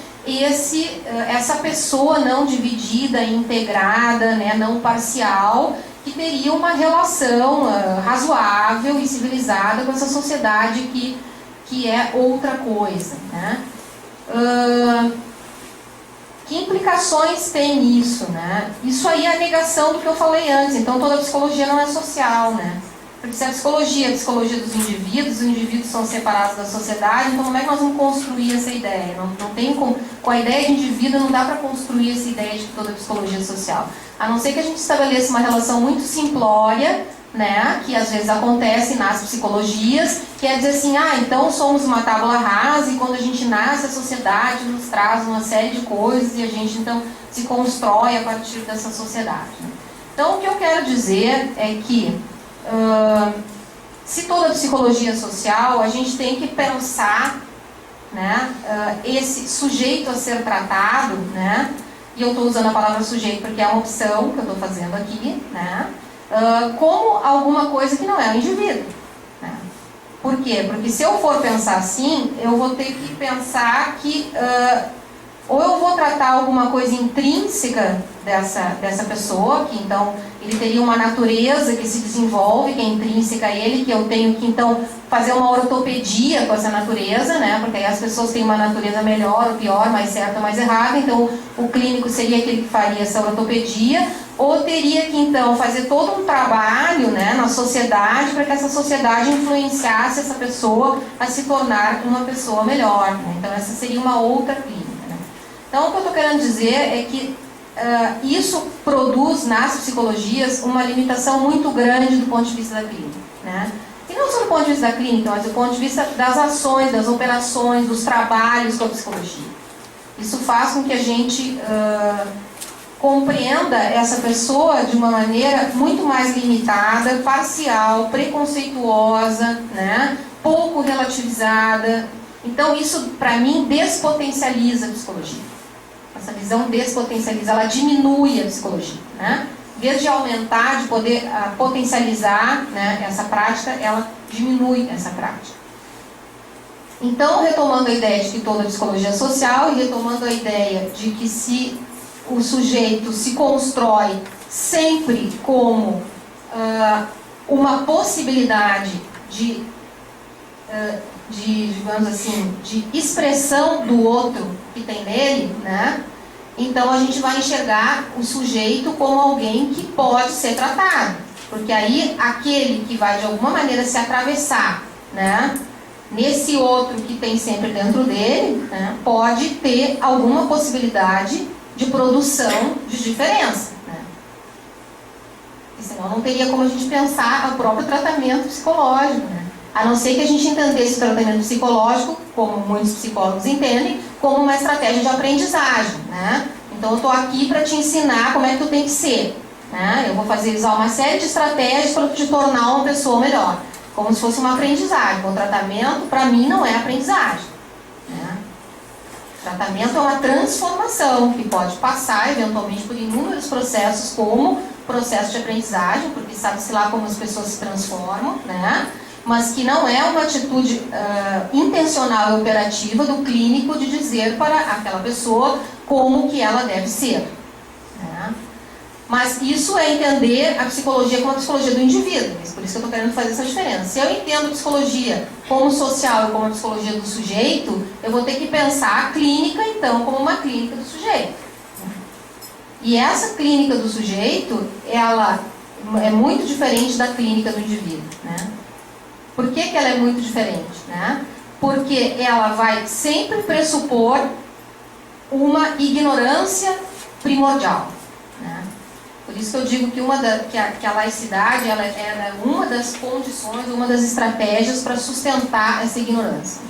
essa pessoa não dividida, integrada, né, não parcial, que teria uma relação razoável e civilizada com essa sociedade que é outra coisa, né? Que implicações tem isso, né? Isso aí é a negação do que eu falei antes. Então toda a psicologia não é social, né? Porque se a psicologia é a psicologia dos indivíduos, os indivíduos são separados da sociedade, então como é que nós vamos construir essa ideia? Não tem como, com a ideia de indivíduo não dá para construir essa ideia de toda a psicologia social. A não ser que a gente estabeleça uma relação muito simplória, né, que às vezes acontece nas psicologias, que é dizer assim, então somos uma tábula rasa e quando a gente nasce a sociedade nos traz uma série de coisas e a gente então se constrói a partir dessa sociedade. Né? Então o que eu quero dizer é que se toda psicologia social, a gente tem que pensar, né, esse sujeito a ser tratado, né, e eu estou usando a palavra sujeito porque é uma opção que eu estou fazendo aqui, né, como alguma coisa que não é o indivíduo. Né? Por quê? Porque se eu for pensar assim, eu vou ter que pensar que ou eu vou tratar alguma coisa intrínseca dessa pessoa, que então ele teria uma natureza que se desenvolve, que é intrínseca a ele, que eu tenho que então fazer uma ortopedia com essa natureza, né? Porque aí as pessoas têm uma natureza melhor ou pior, mais certa ou mais errada, então o clínico seria aquele que faria essa ortopedia, ou teria que então fazer todo um trabalho, né, na sociedade para que essa sociedade influenciasse essa pessoa a se tornar uma pessoa melhor. Né? Então essa seria uma outra clínica. Então, o que eu estou querendo dizer é que isso produz nas psicologias uma limitação muito grande do ponto de vista da clínica. Né? E não só do ponto de vista da clínica, mas do ponto de vista das ações, das operações, dos trabalhos com a psicologia. Isso faz com que a gente compreenda essa pessoa de uma maneira muito mais limitada, parcial, preconceituosa, né? Pouco relativizada. Então, isso, para mim, despotencializa a psicologia. Essa visão despotencializa, ela diminui a psicologia, né? Em vez de aumentar, de poder potencializar, né, essa prática, ela diminui essa prática. Então, retomando a ideia de que toda a psicologia é social e retomando a ideia de que se o sujeito se constrói sempre como uma possibilidade digamos assim, de expressão do outro que tem nele, né? Então a gente vai enxergar o sujeito como alguém que pode ser tratado, porque aí aquele que vai de alguma maneira se atravessar, né, nesse outro que tem sempre dentro dele, né, pode ter alguma possibilidade de produção de diferença, né? E senão não teria como a gente pensar o próprio tratamento psicológico, né? A não ser que a gente entendesse o tratamento psicológico, como muitos psicólogos entendem, como uma estratégia de aprendizagem, né? Então eu estou aqui para te ensinar como é que tu tem que ser, né? Eu vou usar uma série de estratégias para te tornar uma pessoa melhor, como se fosse uma aprendizagem. O tratamento, para mim, não é aprendizagem, né? O tratamento é uma transformação que pode passar, eventualmente, por inúmeros processos, como processo de aprendizagem, porque sabe-se lá como as pessoas se transformam, né? Mas que não é uma atitude intencional e operativa do clínico de dizer para aquela pessoa como que ela deve ser. Né? Mas isso é entender a psicologia como a psicologia do indivíduo. Por isso que eu estou querendo fazer essa diferença. Se eu entendo a psicologia como social e como a psicologia do sujeito, eu vou ter que pensar a clínica, então, como uma clínica do sujeito. E essa clínica do sujeito, ela é muito diferente da clínica do indivíduo, né? Por que ela é muito diferente? Né? Porque ela vai sempre pressupor uma ignorância primordial. Né? Por isso que eu digo que a laicidade ela é uma das condições, uma das estratégias para sustentar essa ignorância.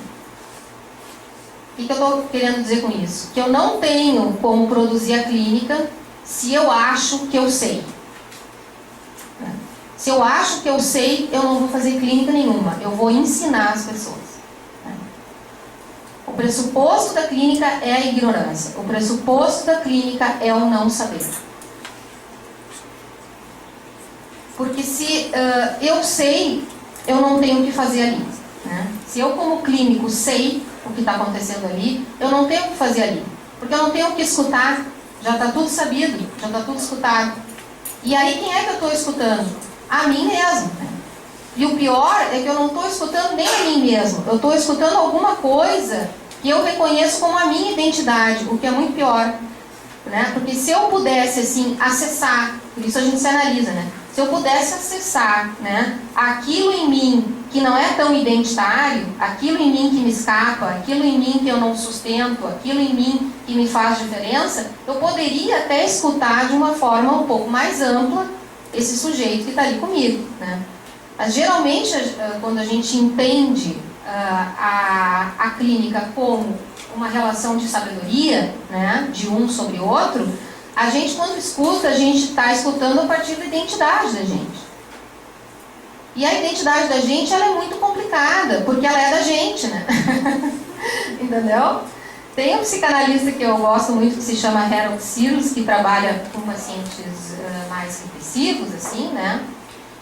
O que eu estou querendo dizer com isso? Que eu não tenho como produzir a clínica se eu acho que eu sei. Se eu acho que eu sei, eu não vou fazer clínica nenhuma. Eu vou ensinar as pessoas. O pressuposto da clínica é a ignorância. O pressuposto da clínica é o não saber. Porque se eu sei, eu não tenho o que fazer ali. Né? Se eu, como clínico, sei o que está acontecendo ali, eu não tenho o que fazer ali. Porque eu não tenho o que escutar. Já está tudo sabido, já está tudo escutado. E aí, quem é que eu estou escutando? A mim mesmo. Né? E o pior é que eu não estou escutando nem a mim mesmo. Eu estou escutando alguma coisa que eu reconheço como a minha identidade, o que é muito pior. né? Porque se eu pudesse, assim, acessar, por isso a gente se analisa, né? Se eu pudesse acessar, né, aquilo em mim que não é tão identitário, aquilo em mim que me escapa, aquilo em mim que eu não sustento, aquilo em mim que me faz diferença, eu poderia até escutar de uma forma um pouco mais ampla esse sujeito que está ali comigo, né? Mas geralmente, quando a gente entende a clínica como uma relação de sabedoria, né, de um sobre o outro, a gente, quando escuta, a gente está escutando a partir da identidade da gente. E a identidade da gente, ela é muito complicada, porque ela é da gente, né? Entendeu? Tem um psicanalista que eu gosto muito, que se chama Harold Searles, que trabalha com pacientes mais reflexivos, assim, né?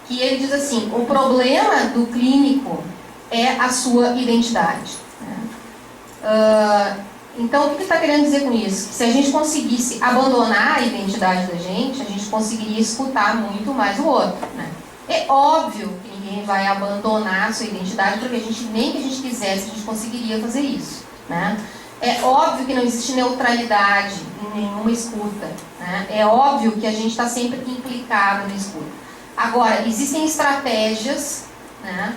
Que ele diz assim, o problema do clínico é a sua identidade, né? Então, o que ele está querendo dizer com isso? Que se a gente conseguisse abandonar a identidade da gente, a gente conseguiria escutar muito mais o outro, né? É óbvio que ninguém vai abandonar a sua identidade, porque nem que a gente quisesse, a gente conseguiria fazer isso, né? É óbvio que não existe neutralidade em nenhuma escuta, né? É óbvio que a gente está sempre implicado na escuta. Agora, existem estratégias, né,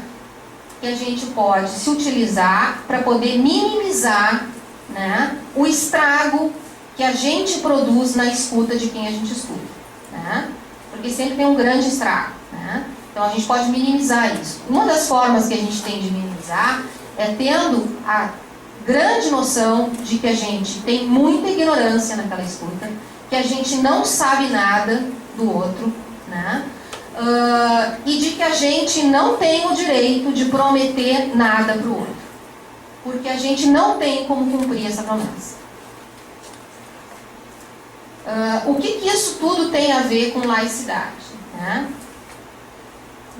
que a gente pode se utilizar para poder minimizar, né, o estrago que a gente produz na escuta de quem a gente escuta, né? Porque sempre tem um grande estrago, né? Então a gente pode minimizar isso. Uma das formas que a gente tem de minimizar é tendo a grande noção de que a gente tem muita ignorância naquela escuta, que a gente não sabe nada do outro, né? E de que a gente não tem o direito de prometer nada para o outro, porque a gente não tem como cumprir essa promessa. O que isso tudo tem a ver com laicidade, né?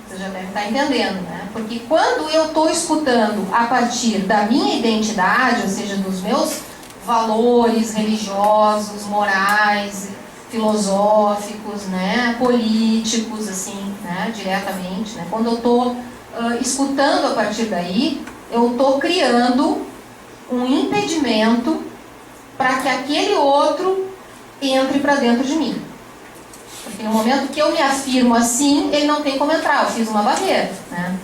Você já deve estar entendendo, né? Porque quando eu estou escutando a partir da minha identidade, ou seja, dos meus valores religiosos, morais, filosóficos, né, políticos, assim, né, diretamente, né? Quando eu estou escutando a partir daí, eu estou criando um impedimento para que aquele outro entre para dentro de mim. Porque no momento que eu me afirmo assim, ele não tem como entrar, eu fiz uma barreira, né?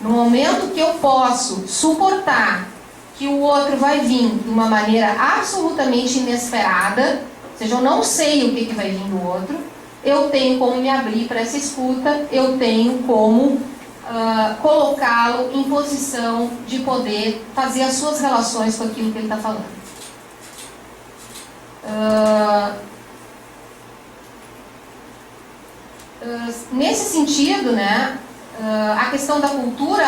No momento que eu posso suportar que o outro vai vir de uma maneira absolutamente inesperada, ou seja, eu não sei o que vai vir do outro, eu tenho como me abrir para essa escuta, eu tenho como colocá-lo em posição de poder fazer as suas relações com aquilo que ele está falando. Nesse sentido, né, a questão da cultura,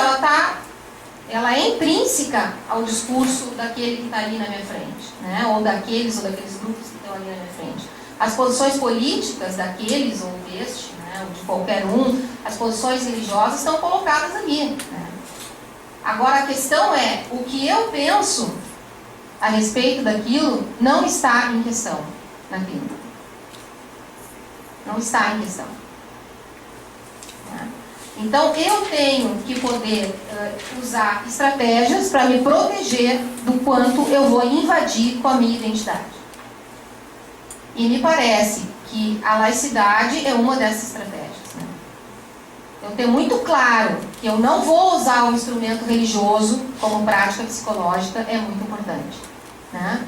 ela é intrínseca ao discurso daquele que está ali na minha frente, né, ou daqueles grupos que estão ali na minha frente. As posições políticas daqueles ou deste, né, ou de qualquer um, as posições religiosas estão colocadas ali, né. Agora a questão é, o que eu penso a respeito daquilo não está em questão na clínica. Não está em questão. Então eu tenho que poder usar estratégias para me proteger do quanto eu vou invadir com a minha identidade. E me parece que a laicidade é uma dessas estratégias, né? Eu tenho muito claro que eu não vou usar o instrumento religioso como prática psicológica, é muito importante, né?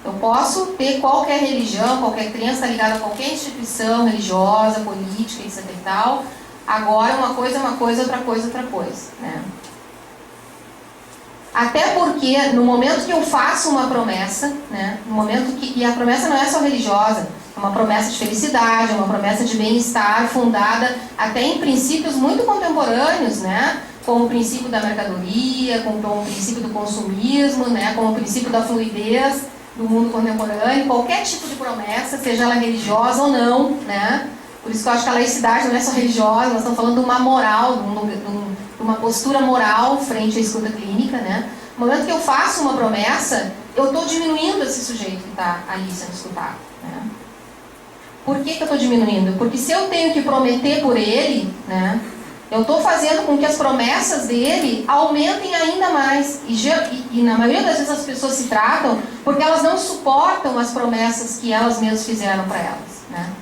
Eu posso ter qualquer religião, qualquer crença ligada a qualquer instituição religiosa, política, etc e tal. Agora, uma coisa é uma coisa, outra coisa é outra coisa, né? Até porque, no momento que eu faço uma promessa, né, no momento que, e a promessa não é só religiosa, é uma promessa de felicidade, é uma promessa de bem-estar, fundada até em princípios muito contemporâneos, né, como o princípio da mercadoria, como o princípio do consumismo, né, como o princípio da fluidez do mundo contemporâneo, qualquer tipo de promessa, seja ela religiosa ou não, né? Por isso que eu acho que a laicidade não é só religiosa, nós estamos falando de uma moral, de uma postura moral frente à escuta clínica, né? No momento que eu faço uma promessa, eu estou diminuindo esse sujeito que está ali sendo escutado, né? Por que eu estou diminuindo? Porque se eu tenho que prometer por ele, né, Eu estou fazendo com que as promessas dele aumentem ainda mais. E na maioria das vezes as pessoas se tratam porque elas não suportam as promessas que elas mesmas fizeram para elas, né?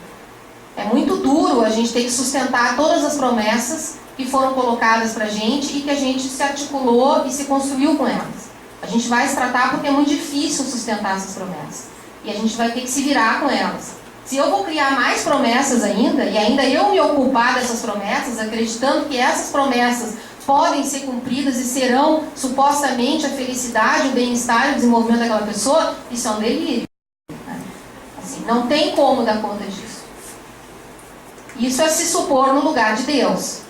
É muito duro a gente ter que sustentar todas as promessas que foram colocadas para a gente e que a gente se articulou e se construiu com elas. A gente vai se tratar porque é muito difícil sustentar essas promessas. E a gente vai ter que se virar com elas. Se eu vou criar mais promessas ainda, e ainda eu me ocupar dessas promessas, acreditando que essas promessas podem ser cumpridas e serão supostamente a felicidade, o bem-estar e o desenvolvimento daquela pessoa, isso é um delírio. Assim, não tem como dar conta disso. Isso é se supor no lugar de Deus.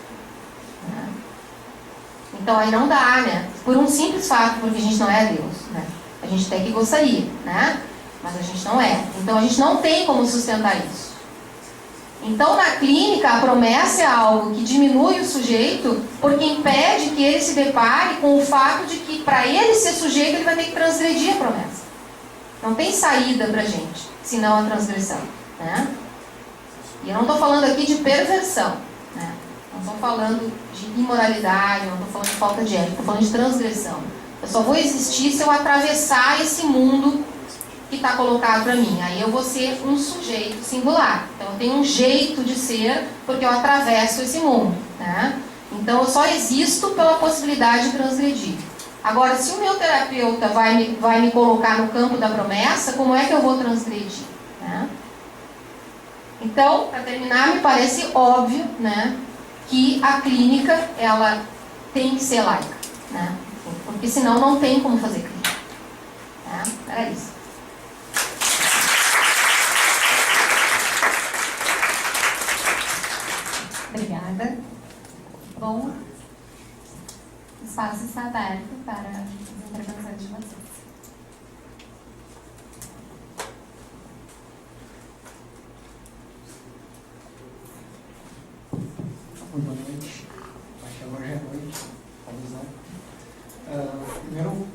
Então aí não dá, né? Por um simples fato, porque a gente não é Deus, né? A gente até que gostaria, né? Mas a gente não é. Então a gente não tem como sustentar isso. Então na clínica a promessa é algo que diminui o sujeito porque impede que ele se depare com o fato de que para ele ser sujeito ele vai ter que transgredir a promessa. Não tem saída pra gente, senão a transgressão, né? E eu não estou falando aqui de perversão, né? Não estou falando de imoralidade, não estou falando de falta de ética, estou falando de transgressão. Eu só vou existir se eu atravessar esse mundo que está colocado para mim. Aí eu vou ser um sujeito singular. Então eu tenho um jeito de ser porque eu atravesso esse mundo, né? Então eu só existo pela possibilidade de transgredir. Agora, se o meu terapeuta vai me colocar no campo da promessa, como é que eu vou transgredir, né? Então, para terminar, me parece óbvio, né, que a clínica ela tem que ser laica, né? Porque senão não tem como fazer clínica, né? Era isso.
Obrigada. Bom, o espaço está aberto para as intervenções de vocês.
Boa noite. Acho que agora já é noite, talvez não. Primeiro,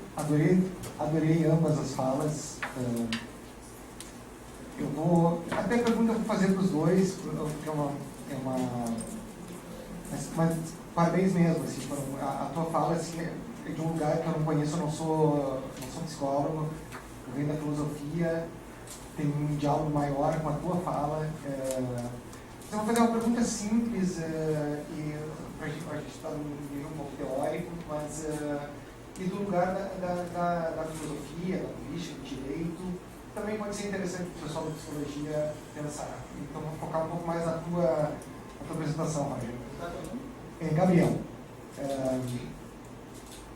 adorei ambas as falas. Eu vou... Até a pergunta eu vou fazer para os dois, porque mas parabéns mesmo, assim, a tua fala assim, é de um lugar que eu não conheço, eu não sou psicólogo, eu venho da filosofia, tem um diálogo maior com a tua fala. Eu vou fazer uma pergunta simples, e a gente está num nível um pouco teórico, mas e do lugar da filosofia, da política, do direito, também pode ser interessante para o pessoal da psicologia pensar. Então vou focar um pouco mais na tua apresentação, Roger. Gabriel,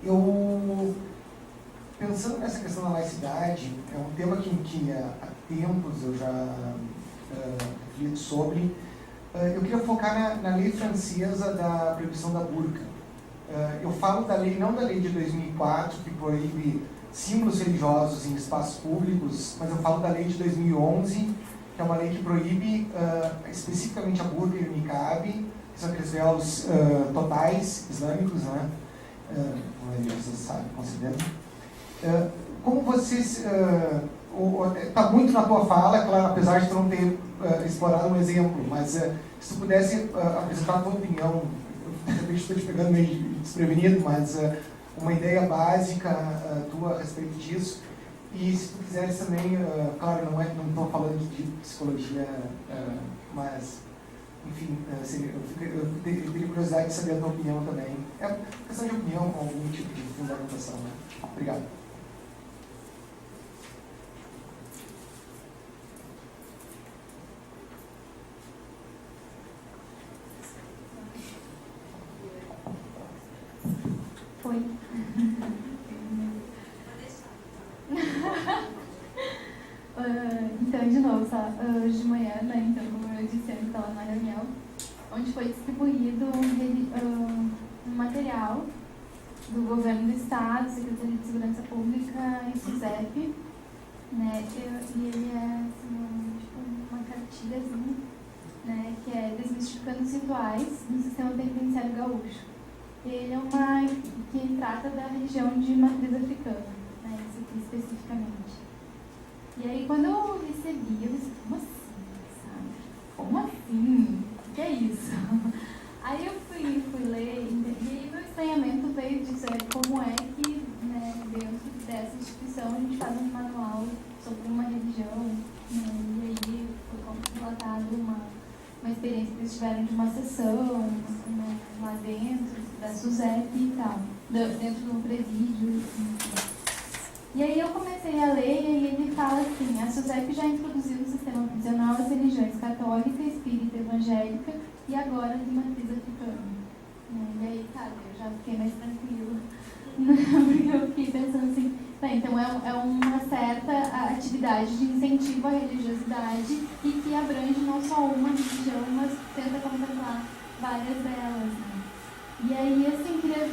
eu, pensando nessa questão da laicidade, é um tema que há tempos eu já reflito sobre. Eu queria focar na lei francesa da proibição da burca. Eu falo da lei, não da lei de 2004, que proíbe símbolos religiosos em espaços públicos, mas eu falo da lei de 2011, que é uma lei que proíbe especificamente a burca e o niqab, que são aqueles véus totais islâmicos, né? Como vocês sabem, consideram. Como vocês... Está muito na tua fala, claro, apesar de tu não ter explorado um exemplo, mas se tu pudesse apresentar a tua opinião, eu de repente estou te pegando meio desprevenido, mas uma ideia básica tua a respeito disso, e se tu quiseres também, claro, não estou falando de psicologia, mas, enfim, eu teria curiosidade de saber a tua opinião também. É questão de opinião com algum tipo de fundamentação, né? Obrigado.
Oi. Então, de novo, hoje de manhã, né, então, como eu disse, eu estava numa reunião onde foi distribuído um material do governo do estado, Secretaria de Segurança Pública e SUSEP, né, e ele é assim, tipo, uma cartilhazinha, né, que é Desmistificando os Rituais no Sistema Penitenciário Gaúcho. Ele é uma que trata da religião de matriz africana, né, isso aqui especificamente. E aí, quando eu recebi, eu disse, como assim, sabe? Como assim? O que é isso? Aí eu fui
experiência que eles tiveram de uma sessão lá dentro, da SUSEP e tal, dentro de um presídio. E aí eu comecei a ler e ele fala assim, a SUSEP já introduziu no sistema prisional as religiões católica, espírita, evangélica e agora de matriz africana. E aí, cara, eu já fiquei mais tranquila, porque eu fiquei pensando assim, bem, então é uma certa atividade de incentivo à religiosidade e que abrange não só uma religião, mas tenta contemplar várias delas, né? E aí, assim, queria,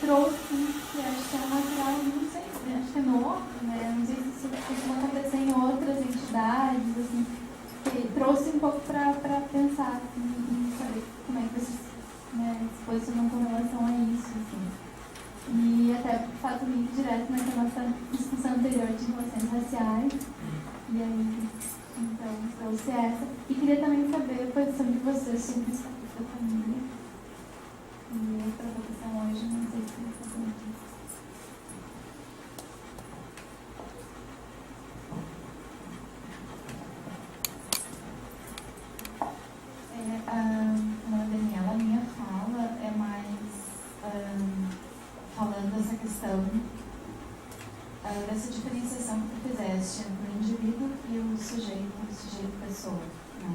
trouxe, que acho que é natural, não sei, acho que é novo, né? Não sei se isso costuma acontecer em outras entidades, assim, que trouxe um pouco para pensar, assim, e saber como é que vocês se posicionam com relação a isso, assim. E até faço um link direto naquela nossa discussão anterior de relações raciais, e aí, então, trouxe essa. E queria também saber a posição de vocês sobre o estatuto da família. E a provocação hoje, não sei se você sabe disso.
Daniela, a minha fala é mais falando dessa questão dessa diferenciação que tu fizeste entre o indivíduo e o sujeito pessoa, né?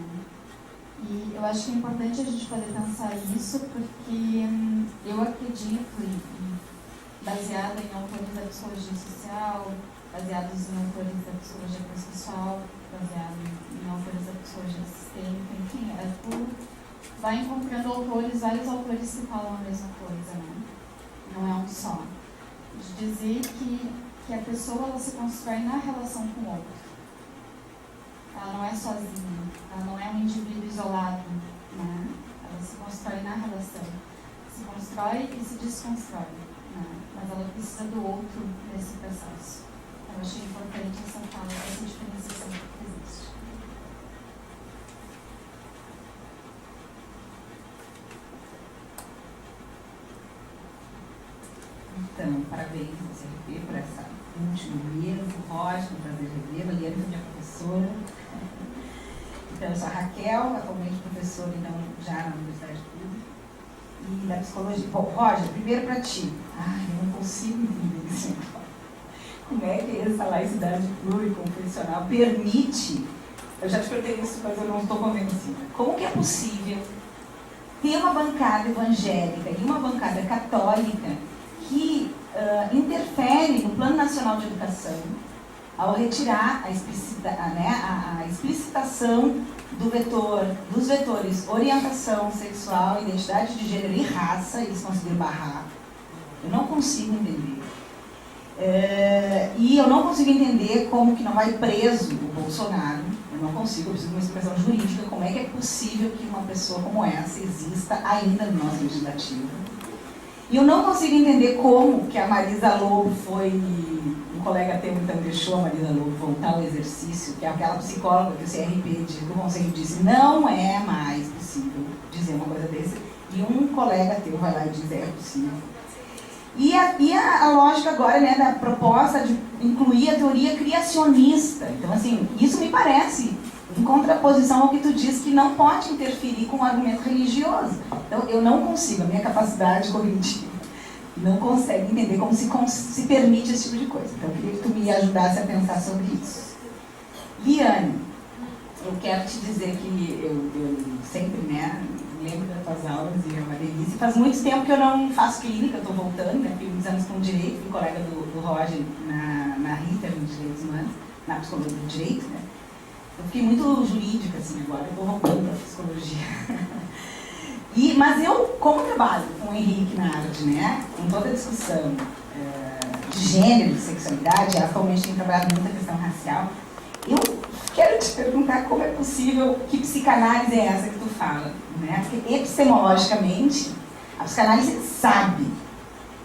E eu acho que é importante a gente poder pensar isso porque eu acredito, baseada em autores da psicologia social, baseados em autores da psicologia processual, baseado em autores da psicologia sistêmica, enfim, tu vai encontrando vários autores que falam a mesma coisa, né? Não é um só. De dizer que a pessoa ela se constrói na relação com o outro. Ela não é sozinha, ela não é um indivíduo isolado, né? Ela se constrói na relação. Se constrói e se desconstrói, né? Mas ela precisa do outro nesse processo. Eu achei importante essa fala, essa diferenciação que existe.
Então, parabéns ao CRP por essa última mesa, Roger, um prazer revê-la, Liane é minha professora. Então, eu sou a Raquel, atualmente professora já na Universidade Pública, e da psicologia. Bom, Roger, primeiro para ti. Eu não consigo entender isso. Como é que essa laicidade pluriconfessional permite, eu já te perguntei isso, mas eu não estou convencida, como que é possível ter uma bancada evangélica e uma bancada católica que interfere no Plano Nacional de Educação ao retirar a explicitação dos vetores orientação sexual, identidade de gênero e raça, eles conseguiram barrar. Eu não consigo entender. E eu não consigo entender como que não vai preso o Bolsonaro. Eu não consigo, eu preciso de uma explicação jurídica, como é que é possível que uma pessoa como essa exista ainda no nosso legislativo. E eu não consigo entender como que a Marisa Lobo um colega teu então deixou a Marisa Lobo voltar ao exercício, que é aquela psicóloga que o CRP do Conselho disse, não é mais possível dizer uma coisa dessa, e um colega teu vai lá e diz, é possível. E a lógica agora, né, da proposta de incluir a teoria criacionista. Então, assim, isso me parece em contraposição ao que tu diz que não pode interferir com o argumento religioso. Então, eu não consigo, a minha capacidade cognitiva não consegue entender como se permite esse tipo de coisa. Então, eu queria que tu me ajudasse a pensar sobre isso. Liane, eu quero te dizer que eu sempre, né, lembro das tuas aulas e é uma delícia. Faz muito tempo que eu não faço clínica, eu estou voltando, né, fiz muitos anos com direito, fui colega do Roger na RITA, de Direitos Humanos, na psicologia do direito, né. Eu fiquei muito jurídica, assim, agora eu estou voltando para a psicologia. Mas eu, como trabalho com o Henrique Nardi, né, com toda a discussão de gênero e de sexualidade, atualmente tenho trabalhado muito a questão racial, eu quero te perguntar como é possível, que psicanálise é essa que tu fala, né? Porque epistemologicamente, a psicanálise sabe,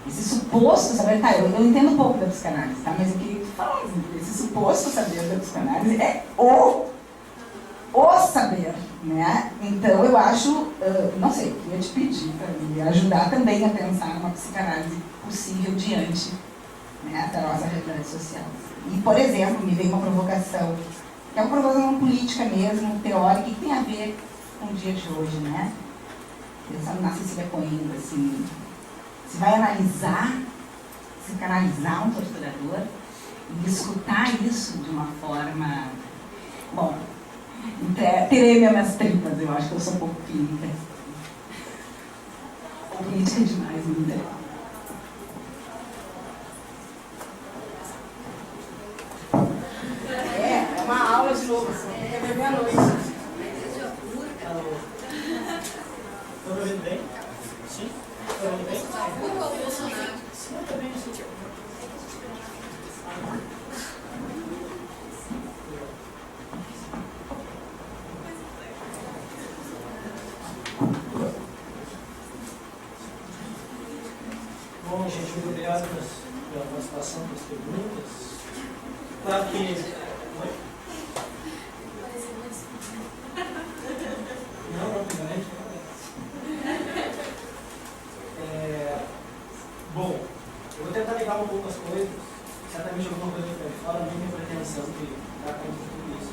esse suposto saber, tá, eu entendo um pouco da psicanálise, tá, mas eu queria que tu falasse, esse suposto saber da psicanálise é o saber, né? Então eu acho, não sei, eu queria te pedir para me ajudar também a pensar uma psicanálise possível diante, né, da nossa realidade social. E, por exemplo, me veio uma provocação, que é uma provocação política mesmo, teórica, que tem a ver com o dia de hoje, né? Pensando na Cecília Coimbra, assim, se vai analisar, se canalizar um torturador e escutar isso de uma forma... Bom, terei minhas tripas, eu acho que eu sou um pouco clínica. Ou política demais, não me É uma aula de novo, assim, é beber à noite.
Estão me ouvindo bem? Sim? Estão me ouvindo bem? Sim, eu também, sim. Bom, gente, muito obrigado pela participação, pelas perguntas. Claro que... Oi? Não, primeiramente. Bom, eu vou tentar ligar um pouco as coisas. Certamente alguma coisa que eu falo, não tem pretensão de dar conta de tudo isso.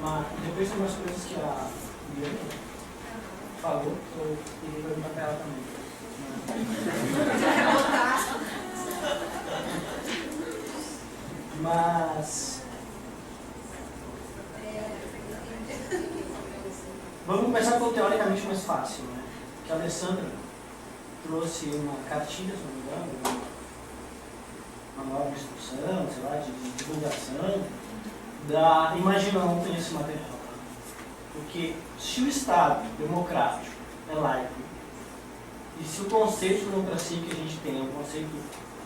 Mas depois tem umas coisas que a Bianca falou, que eu queria perguntar para ela também. Mas vamos começar pelo teoricamente mais fácil, né? Que a Alessandra trouxe uma cartilha, se não me engano, uma nova instrução, sei lá, de divulgação da... Imagina ontem esse material, tá? Porque se o Estado democrático é laico, e se o conceito de democracia que a gente tem é um conceito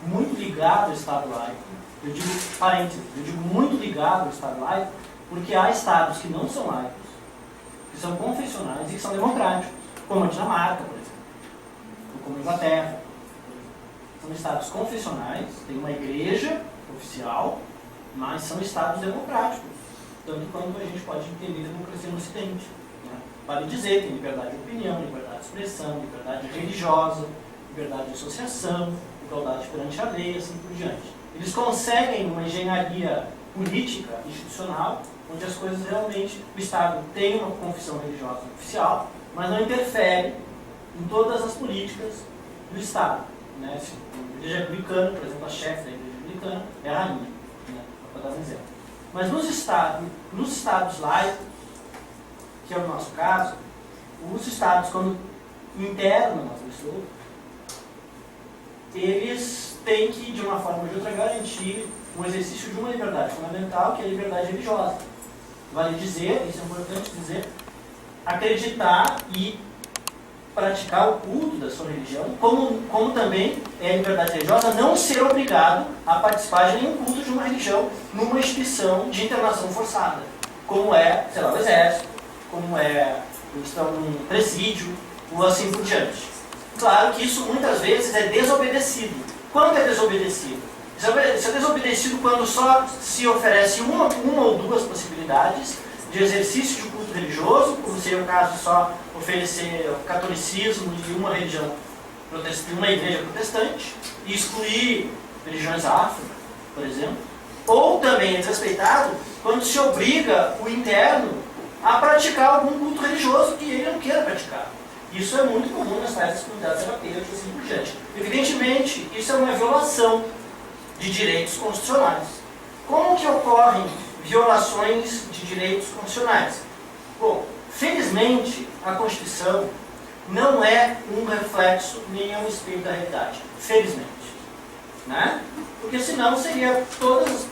muito ligado ao Estado laico, eu digo parênteses, eu digo muito ligado ao Estado laico, porque há Estados que não são laicos, que são confessionais e que são democráticos, como a Dinamarca, por exemplo, ou como a Inglaterra. São Estados confessionais, tem uma igreja oficial, mas são Estados democráticos, tanto quanto a gente pode entender a democracia no Ocidente. Vale dizer, tem liberdade de opinião, liberdade de expressão, liberdade religiosa, liberdade de associação, igualdade perante a lei, assim por diante. Eles conseguem uma engenharia política, institucional, onde as coisas realmente, o Estado tem uma confissão religiosa oficial, mas não interfere em todas as políticas do Estado. Né? A igreja anglicana, por exemplo, a chefe da igreja anglicana é a rainha, né? Para dar um exemplo. Mas nos estados laicos, que é o nosso caso, os Estados, quando internam uma pessoa, eles têm que, de uma forma ou de outra, garantir um exercício de uma liberdade fundamental, que é a liberdade religiosa. Vale dizer, isso é importante dizer, acreditar e praticar o culto da sua religião, como também é a liberdade religiosa não ser obrigado a participar de nenhum culto de uma religião numa instituição de internação forçada, como é, sei lá, o exército, como é estão num presídio, ou assim por diante. Claro que isso muitas vezes é desobedecido. Quando é desobedecido? Isso é desobedecido quando só se oferece uma ou duas possibilidades de exercício de culto religioso, como seria o caso de só oferecer o catolicismo e uma religião protestante, uma igreja protestante, e excluir religiões afro, por exemplo. Ou também é desrespeitado quando se obriga o interno a praticar algum culto religioso que ele não queira praticar. Isso é muito comum nas tais comunidades terapêuticas e assim por diante. Evidentemente, isso é uma violação de direitos constitucionais. Como que ocorrem violações de direitos constitucionais? Bom, felizmente, a Constituição não é um reflexo nem é um espelho da realidade. Felizmente. Né? Porque senão seria todas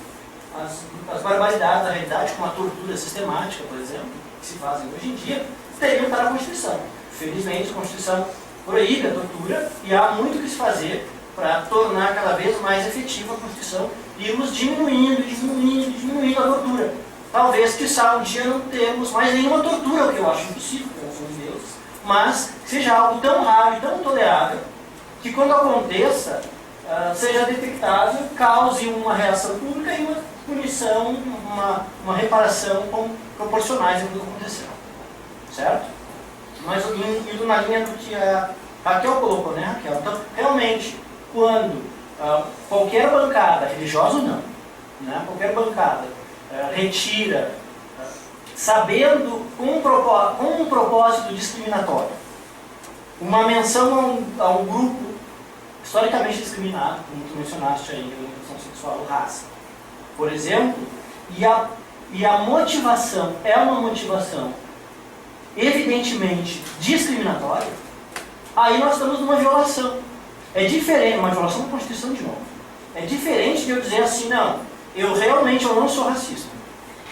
as barbaridades da realidade, como a tortura sistemática, por exemplo, que se fazem hoje em dia, teriam para a Constituição. Felizmente, a Constituição proíbe a tortura e há muito o que se fazer para tornar cada vez mais efetiva a Constituição e irmos diminuindo a tortura. Talvez, quiçá, um dia não termos mais nenhuma tortura, o que eu acho impossível, pela ação de Deus, mas seja algo tão raro e tão tolerável que, quando aconteça, seja detectável, cause uma reação pública e uma punição, uma reparação proporcionais ao que aconteceu. Certo? Mas indo na linha do que a Raquel colocou, né, Raquel? Então, realmente, quando qualquer bancada, religiosa ou não, né, qualquer bancada retira sabendo com um propósito discriminatório, uma menção a um grupo historicamente discriminado, como tu mencionaste aí, orientação sexual ou raça, por exemplo, e a motivação é uma motivação evidentemente discriminatória, aí nós estamos numa violação. É diferente, uma violação da Constituição de novo. É diferente de eu dizer assim, não, eu não sou racista.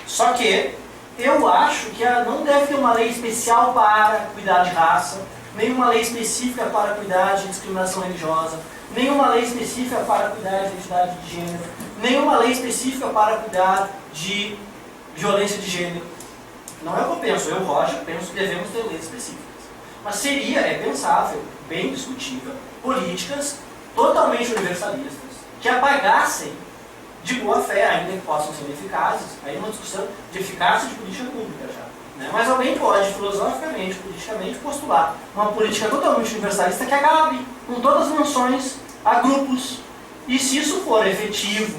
Só que eu acho que não deve ter uma lei especial para cuidar de raça, nenhuma lei específica para cuidar de discriminação religiosa, nenhuma lei específica para cuidar de identidade de gênero, nenhuma lei específica para cuidar de violência de gênero. Não é o que eu penso, eu, Roger, penso que devemos ter leis específicas. Mas é pensável, bem discutível, políticas totalmente universalistas, que apagassem de boa fé, ainda que possam ser eficazes, aí uma discussão de eficácia de política pública já. Né? Mas alguém pode, filosoficamente, politicamente, postular uma política totalmente universalista que acabe com todas as menções a grupos. E se isso for efetivo,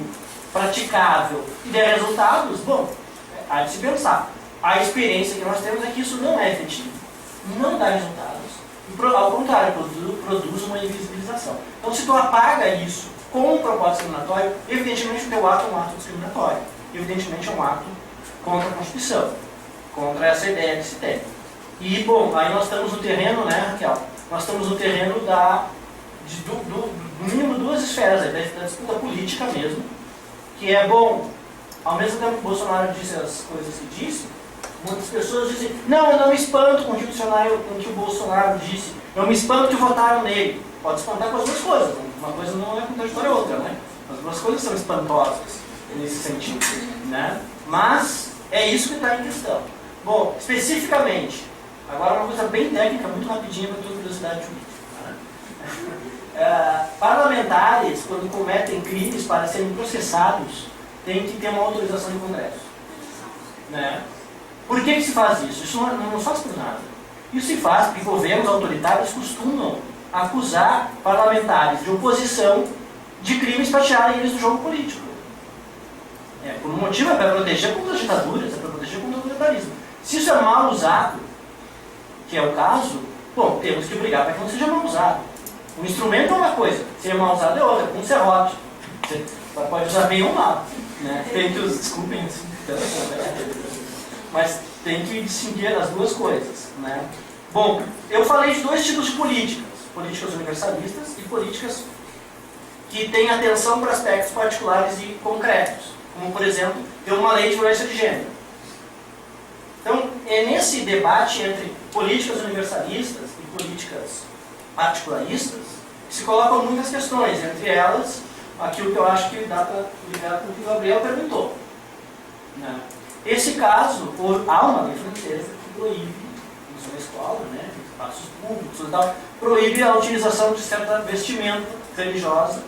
praticável e der resultados, bom, há de se pensar. A experiência que nós temos é que isso não é efetivo, não dá resultados, e ao contrário, produz uma invisibilização. Então, se tu apaga isso com um propósito discriminatório, evidentemente o teu ato é um ato discriminatório, evidentemente é um ato contra a Constituição, contra essa ideia que se tem. E, bom, aí nós estamos no terreno, né, Raquel? Nós estamos no terreno do mínimo duas esferas, da disputa política mesmo, que é, bom, ao mesmo tempo que o Bolsonaro disse as coisas que disse, muitas pessoas dizem, não, eu não me espanto com o que o Bolsonaro disse, eu me espanto que votaram nele. Pode espantar com as duas coisas, uma coisa não é contraditória a outra, né? As duas coisas são espantosas nesse sentido, né? Mas é isso que está em questão. Bom, especificamente, agora uma coisa bem técnica, muito rapidinha para a tua curiosidade jurídica. Né? Parlamentares, quando cometem crimes para serem processados, têm que ter uma autorização do Congresso. Né? Por que se faz isso? Isso não faz por nada. Isso se faz porque governos autoritários costumam acusar parlamentares de oposição de crimes para tirarem eles do jogo político. Por um motivo é para proteger contra as ditaduras, é para proteger contra o autoritarismo. Se isso é mal usado, que é o caso, bom, temos que brigar para que não seja mal usado. O instrumento é uma coisa, se é mal usado é outra, como um serrote. Você pode usar bem ou mal. Né? Tem que os desculpem, mas tem que distinguir as duas coisas. Né? Bom, eu falei de dois tipos de políticas. Políticas universalistas e políticas que têm atenção para aspectos particulares e concretos, como, por exemplo, ter uma lei de violência de gênero. Então, é nesse debate entre políticas universalistas e políticas particularistas que se colocam muitas questões, entre elas, aquilo que eu acho que dá para ligar com o que o Gabriel perguntou. Né? Esse caso, há uma lei francesa que proíbe, na escola, né, espaços públicos e tal, proíbe a utilização de certa vestimenta religiosa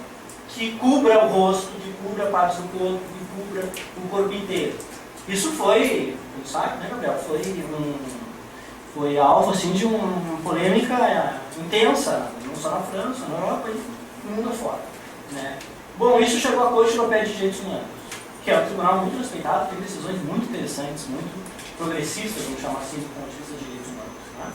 que cubra o rosto, que cubra partes do corpo, que cubra o corpo inteiro. Isso foi, não sabe, né, Gabriel? Foi alvo assim, de uma polêmica intensa, não só na França, na Europa e no mundo afora. Né? Bom, isso chegou à Corte Europeia de Direitos Humanos, que é um tribunal muito respeitado, tem decisões muito interessantes, muito progressistas, vamos chamar assim, do ponto de vista de direitos humanos. Né?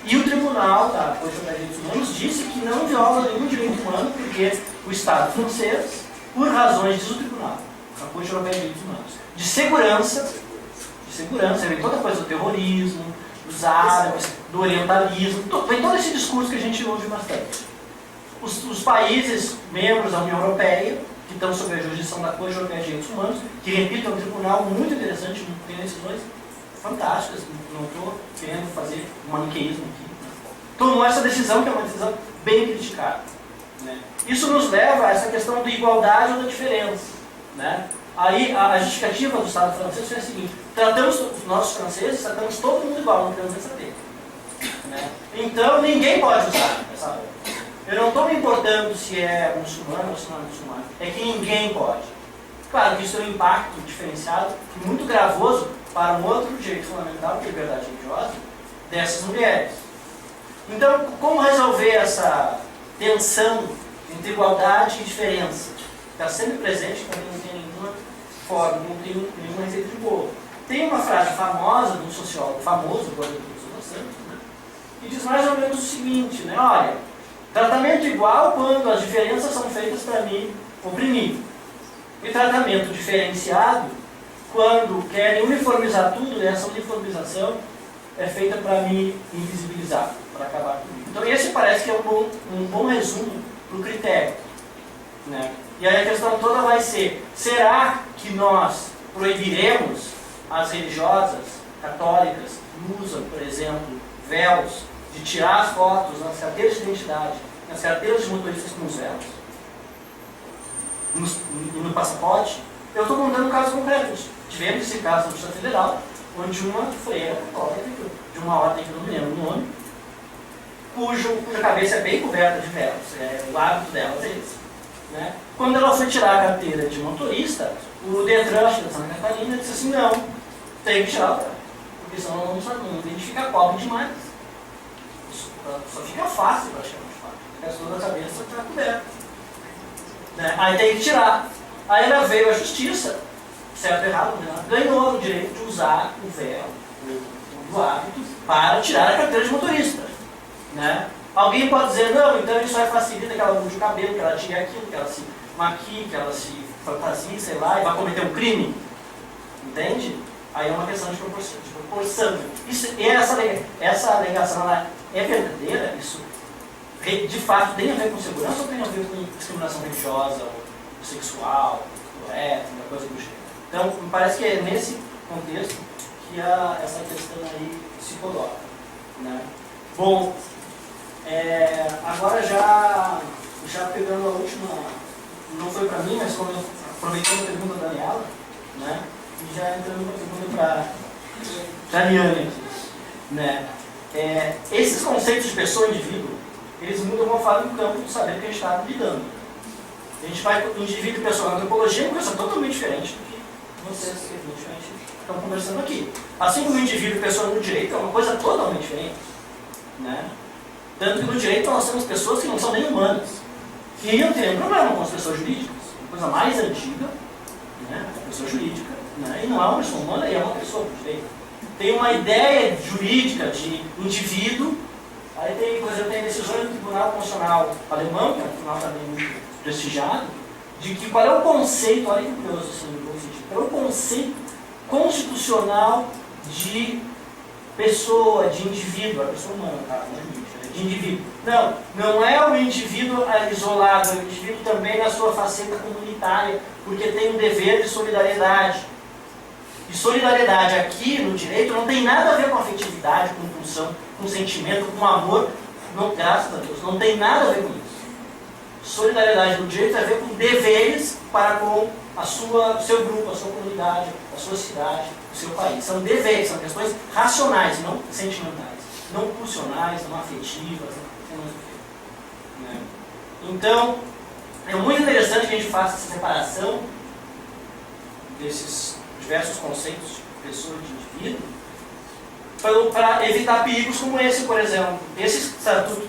E o tribunal da Corte Europeia de Direitos Humanos disse que não viola nenhum direito humano, porque o Estado francês, por razões, diz o tribunal, da Corte Europeia de Direitos Humanos, de segurança, vem toda a coisa do terrorismo, dos árabes, do orientalismo, vem todo esse discurso que a gente ouve bastante. Os países membros da União Europeia, que estão sob a jurisdição da Corte Europeia de Direitos Humanos, que, repito, é um tribunal muito interessante, tem decisões fantásticas, não estou querendo fazer um maniqueísmo aqui. Tomou essa decisão, que é uma decisão bem criticada. Né? Isso nos leva a essa questão da igualdade ou da diferença. Né? Aí a justificativa do Estado francês foi a seguinte: nós franceses tratamos todo mundo igual, não temos essa ter. Né? Então ninguém pode usar essa roupa. Eu não estou me importando se é muçulmano ou se não é muçulmano. É que ninguém pode. Claro que isso tem um impacto diferenciado e muito gravoso para um outro direito fundamental, que é a liberdade religiosa, dessas mulheres. Então, como resolver essa tensão entre igualdade e diferença? Está sempre presente, também não tem nenhuma forma, não tem nenhuma receita de bolo. tem uma frase famosa de um sociólogo famoso, agora do Santos, né, que diz mais ou menos o seguinte, né, olha, tratamento igual quando as diferenças são feitas para me oprimir. E tratamento diferenciado quando querem uniformizar tudo, e essa uniformização é feita para me invisibilizar, para acabar comigo. Então esse parece que é um bom resumo para o critério. Né? E aí a questão toda vai ser, será que nós proibiremos as religiosas católicas que usam, por exemplo, véus, de tirar as fotos nas carteiras de identidade, nas carteiras de motoristas com os véus, no passaporte? Eu estou contando um caso concreto. Tivemos esse caso no Distrito Federal, onde uma freira católica, de uma ordem que eu não me lembro o nome, cuja cabeça é bem coberta de véus, o hábito dela é esse. Né? Quando ela foi tirar a carteira de motorista, o Detran de Santa Catarina disse assim, não, tem que tirar o véu, porque senão não identifica pobre demais. Só fica fácil praticamente, a pessoa da cabeça está coberta. Né? Aí tem que tirar. Aí ela veio à justiça, certo ou errado, né? Ganhou o direito de usar o véu, o hábito, para tirar a carteira de motorista. Né? Alguém pode dizer, não, então isso aí facilita que ela mude o cabelo, que ela tire aquilo, que ela se maquie, que ela se fantasie, sei lá, e vai cometer um crime. Entende? Aí é uma questão de proporção. Isso, essa alegação ela é verdadeira? Isso de fato tem a ver com segurança ou tem a ver com discriminação religiosa, ou sexual, ou étnica, coisa do gênero? Então, me parece que é nesse contexto que essa questão aí se coloca. Né? Bom, agora já pegando a última, não foi para mim, mas aproveitando a pergunta da Daniela, né? E já entrando na pergunta para a Liane aqui. Né? Esses conceitos de pessoa e indivíduo, eles mudam conforme o campo do saber que a gente está lidando. A gente vai para o indivíduo e pessoa na antropologia, é uma coisa totalmente diferente do que vocês, evidentemente, estão conversando aqui. Assim como o indivíduo e pessoa no direito é uma coisa totalmente diferente. Né? Tanto que no direito nós temos pessoas que não são nem humanas, que não tem problema com as pessoas jurídicas. A coisa mais antiga, né, a pessoa jurídica, né, e não é uma pessoa humana, e é uma pessoa do direito. Tem uma ideia jurídica de indivíduo, aí tem, por exemplo, tem decisões do Tribunal Constitucional Alemão, que é um tribunal também muito prestigiado, de que qual é o conceito, olha que curioso assim, no bom sentido, qual é o conceito constitucional de pessoa, de indivíduo, a pessoa humana, tá? De indivíduo. Não é o indivíduo isolado, é o indivíduo também na sua faceta comunitária, porque tem um dever de solidariedade. E solidariedade aqui no direito não tem nada a ver com afetividade, com função, com sentimento, com amor, não, graças a Deus, não tem nada a ver com isso. Solidariedade no direito tem a ver com deveres para com o seu grupo, a sua comunidade, a sua cidade, o seu país. São deveres, são questões racionais, não sentimentais, não pulsionais, não afetivas, né? Então, é muito interessante que a gente faça essa separação desses diversos conceitos de pessoa e de indivíduo para evitar perigos como esse, por exemplo. Esse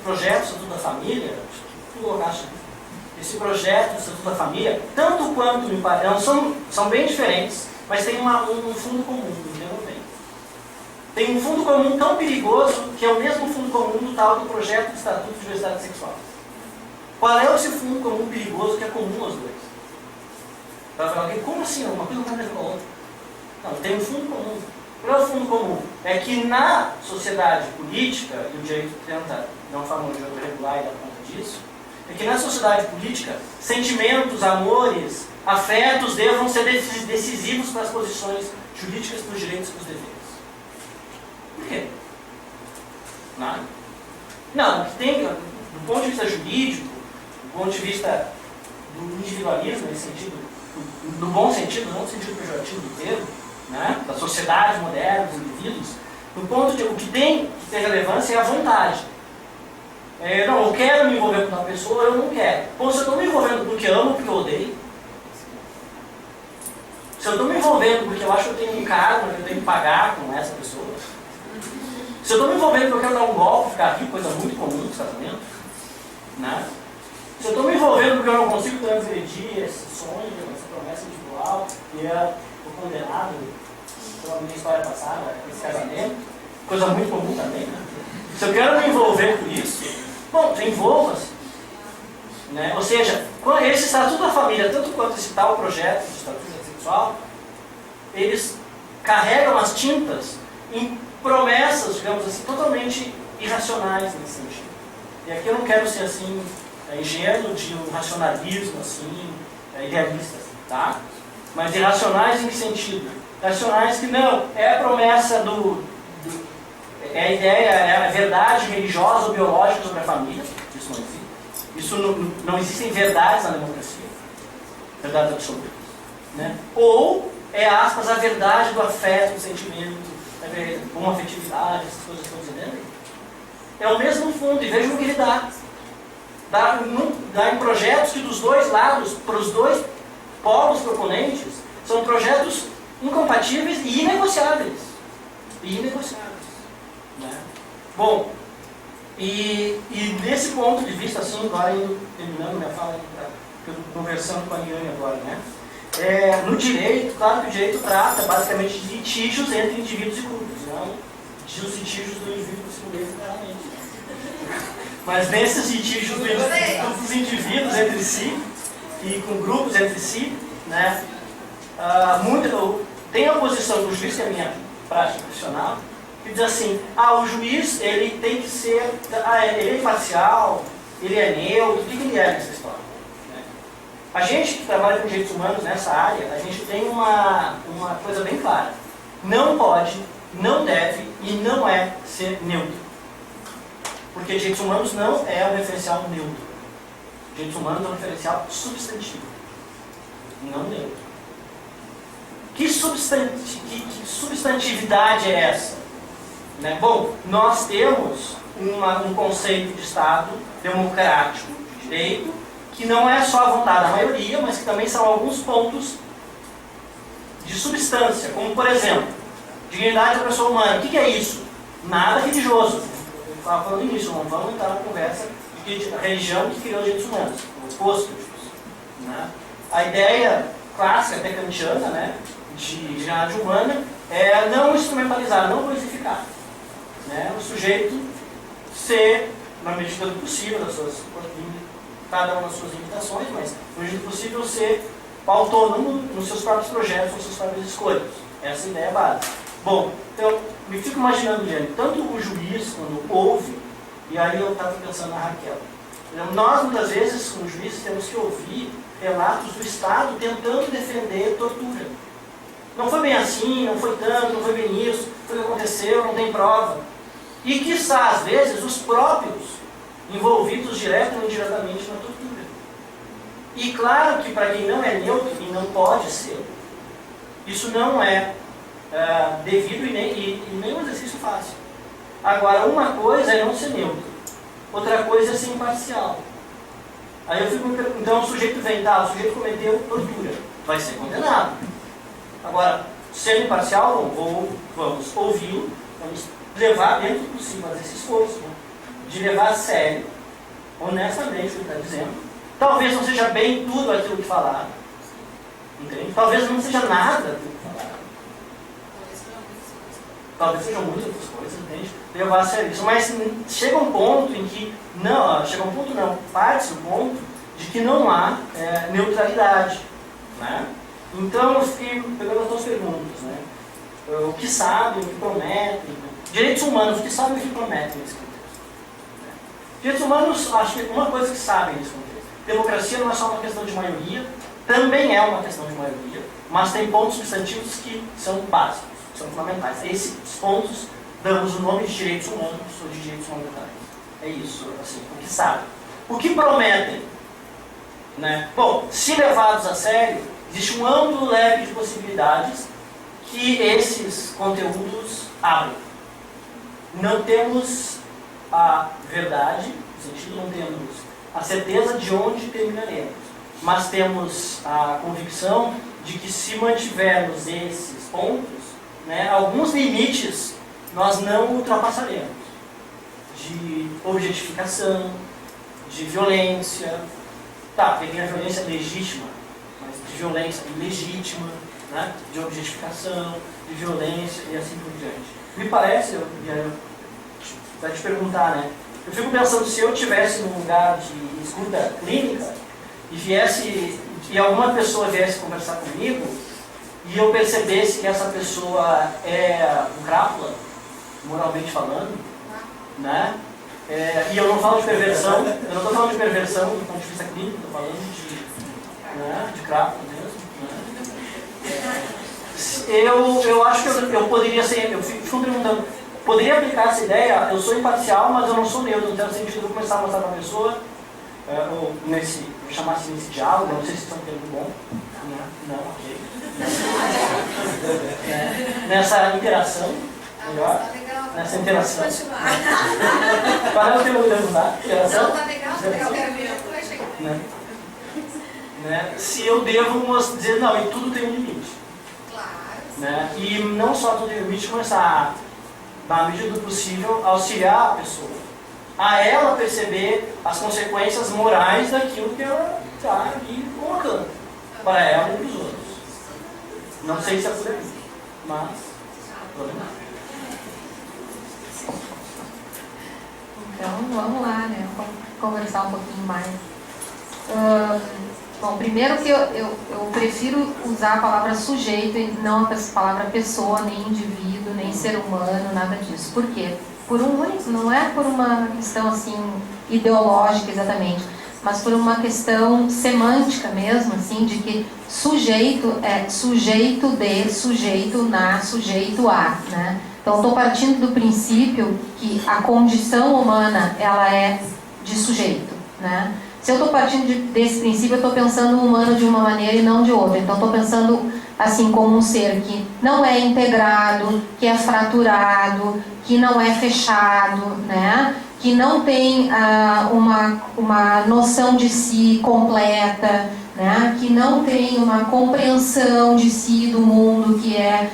projeto, Estatuto da Família, esse projeto do Estatuto da Família, tanto quanto me parece, são bem diferentes, mas tem um fundo comum, entendeu bem? Tem um fundo comum tão perigoso que é o mesmo fundo comum do tal do projeto do Estatuto de Diversidade Sexual. Qual é esse fundo comum perigoso que é comum aos dois? Para falar alguém, como assim? Uma coisa não tem a ver com a outra. Não, tem um fundo comum. Qual é o fundo comum? É que na sociedade política, e o direito tenta, de uma forma regular e dar conta disso, é que na sociedade política, sentimentos, amores, afetos devam ser decisivos para as posições jurídicas, para os direitos e para os deveres. Por quê? Nada. Não, tem, do ponto de vista jurídico, do ponto de vista do individualismo, nesse sentido, no bom sentido, não no sentido pejorativo do termo, né, da sociedade moderna, dos indivíduos, no ponto de o que tem que ter relevância é a vontade. Não, eu quero me envolver com uma pessoa, eu não quero. Bom, se eu estou me envolvendo porque amo ou porque eu odeio, se eu estou me envolvendo porque eu acho que eu tenho um cargo que eu tenho que pagar com essa pessoa, se eu estou me envolvendo porque eu quero dar um golpe, ficar rico, coisa muito comum nos casamentos, né? Se eu estou me envolvendo porque eu não consigo transgredir esse sonho, essa promessa individual, e eu estou condenado pela minha história passada, esse casamento, coisa muito comum também, né? Se eu quero me envolver com isso, bom, envolva-se. Né? Ou seja, esse estatuto da família, tanto quanto esse tal projeto de estatuto sexual, eles carregam as tintas em promessas, digamos assim, totalmente irracionais nesse sentido. E aqui eu não quero ser assim, ingênuo de um racionalismo assim, idealista, assim, tá? Mas irracionais em que sentido? Racionais que não, é a promessa é a ideia, é a verdade religiosa ou biológica sobre a família, isso não existe. Isso não existem verdades na democracia, verdades absolutas. Né? Ou é, aspas, a verdade do afeto, do sentimento, uma afetividade, essas coisas que estão dizendo. É o mesmo fundo, e vejam o que ele dá. Dá em projetos que dos dois lados, para os dois polos proponentes, são projetos incompatíveis e inegociáveis. Né? Bom, e nesse ponto de vista, assim, agora terminando minha fala, conversando com a Niane agora, né? No direito, claro que o direito trata basicamente de litígios entre indivíduos e grupos, não dos litígios do indivíduo que se mulher, claramente. Mas nesses litígios dos indivíduos entre si e com grupos entre si, né, tem a posição do juiz, que é a minha prática profissional, que diz assim, o juiz ele tem que ser, ele é imparcial, ele é neutro, o que ele é nessa história? Né? A gente que trabalha com direitos humanos nessa área, a gente tem uma coisa bem clara. Não pode, não deve e não é ser neutro. Porque direitos humanos não é um referencial neutro. Direitos humanos é um referencial substantivo, não neutro. Que substantividade é essa? Né? Bom, nós temos um conceito de Estado democrático de direito, que não é só a vontade da maioria, mas que também são alguns pontos de substância, como por exemplo, dignidade da pessoa humana. O que é isso? Nada religioso. Eu estava falando nisso, não vamos entrar na conversa de a religião que criou os direitos humanos, o oposto disso. Né? A ideia clássica, até kantiana, né, de dignidade humana, é não instrumentalizar, não coisificar. Né? O sujeito ser, na medida do possível, cada uma das suas limitações, mas na medida do possível ser autônomo nos seus próprios projetos, nas suas próprias escolhas. Essa é a ideia básica. Bom, então, me fico imaginando, Diane, tanto o juiz, quando ouve, e aí eu estava pensando na Raquel, nós, muitas vezes, como juízes, temos que ouvir relatos do Estado tentando defender tortura. Não foi bem assim, não foi tanto, não foi bem isso, foi o que aconteceu, não tem prova. E, quiçá, às vezes, os próprios envolvidos direto ou indiretamente na tortura. E claro que para quem não é neutro e não pode ser, isso não é devido e nem um exercício fácil. Agora, uma coisa é não ser neutro, outra coisa é ser imparcial. Aí eu fico me perguntando, então o sujeito vem, o sujeito cometeu tortura, vai ser condenado. Agora, sendo imparcial, vamos ouvi-lo, vamos levar dentro do possível, fazer esse esforço, né, de levar a sério, honestamente, o que ele está dizendo. Talvez não seja bem tudo aquilo que falaram, entende? Talvez não seja nada aquilo que falaram. Talvez sejam muitas outras coisas, entende? Levar a sério isso. Mas chega um ponto em que, parte do ponto de que não há neutralidade. Né? Então eu fiquei pegando as duas perguntas. Né? O que sabem, o que prometem. Né? Direitos humanos, o que sabem e o que prometem nesse contexto. Né? Direitos humanos, acho que uma coisa que sabem nesse contexto. Democracia não é só uma questão de maioria, também é uma questão de maioria, mas tem pontos substantivos que são básicos, são fundamentais. A esses pontos damos o nome de direitos humanos ou de direitos humanitários. É isso, assim, o que sabem. O que prometem? Né? Bom, se levados a sério, existe um amplo leque de possibilidades que esses conteúdos abrem. Não temos a verdade, no sentido, não temos a certeza de onde terminaremos, mas temos a convicção de que se mantivermos esses pontos, né, alguns limites nós não ultrapassaremos, de objetificação, de violência, tem a violência legítima, mas de violência ilegítima, né, de objetificação, de violência e assim por diante. Me parece, vai te perguntar, né? Eu fico pensando, se eu estivesse num lugar de escuta clínica e alguma pessoa viesse conversar comigo e eu percebesse que essa pessoa é um crápula, moralmente falando, né? E eu não falo de perversão, eu não estou falando de perversão do ponto de vista clínico, estou falando de crápula mesmo, né? Eu acho que eu poderia ser, eu fico perguntando, poderia aplicar essa ideia? Eu sou imparcial, mas eu não sou neutro, no certo sentido, eu vou começar a mostrar para a pessoa, ou nesse, vou chamar assim, nesse diálogo, não sei se isso é um termo bom, né? Não, ok. Nessa interação, melhor, nessa interação. Qual é o termo da interação?
Não, tá legal, quero ver, vai chegar.
Né? Se eu devo dizer, não, e tudo tem um limite.
Claro.
Né? E não só tudo tem um limite, começar na medida do possível, auxiliar a pessoa, a ela perceber as consequências morais daquilo que ela está ali colocando, para ela e para os outros. Não sei se é por aí, mas problema.
Então, vamos lá, né? Vamos conversar um pouquinho mais. Bom, primeiro que eu prefiro usar a palavra sujeito e não a palavra pessoa, nem indivíduo, nem ser humano, nada disso. Por quê? Não é por uma questão assim ideológica exatamente, mas por uma questão semântica mesmo, assim, de que sujeito é sujeito de, sujeito na, sujeito a, né? Então, estou partindo do princípio que a condição humana, ela é de sujeito, né? Se eu estou partindo desse princípio, eu estou pensando o humano de uma maneira e não de outra. Então, estou pensando assim como um ser que não é integrado, que é fraturado, que não é fechado, né? Que não tem uma noção de si completa, né? Que não tem uma compreensão de si, do mundo, que é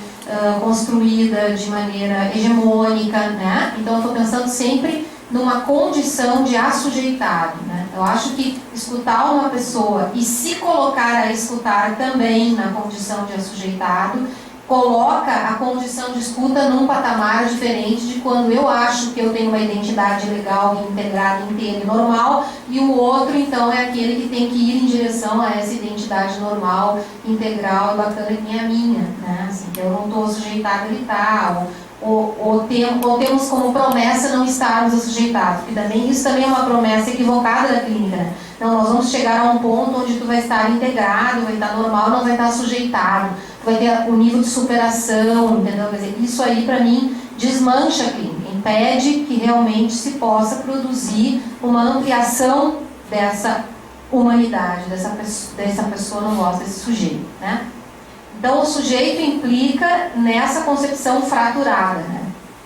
construída de maneira hegemônica, né? Então, eu estou pensando sempre numa condição de assujeitado, né? Eu acho que escutar uma pessoa e se colocar a escutar também na condição de assujeitado, coloca a condição de escuta num patamar diferente de quando eu acho que eu tenho uma identidade legal, integrada, inteira e normal, e o outro, então, é aquele que tem que ir em direção a essa identidade normal, integral e bacana que é a minha, né? Assim, que eu não estou sujeitado a gritar, ou temos como promessa não estarmos assujeitados, porque isso também é uma promessa equivocada da clínica, né? Não, nós vamos chegar a um ponto onde tu vai estar integrado, vai estar normal, não vai estar sujeitado, tu vai ter o nível de superação, entendeu? Quer dizer, isso aí para mim desmancha a clínica, impede que realmente se possa produzir uma ampliação dessa humanidade, dessa pessoa no vosso, desse sujeito, né? Então, o sujeito implica nessa concepção fraturada, né?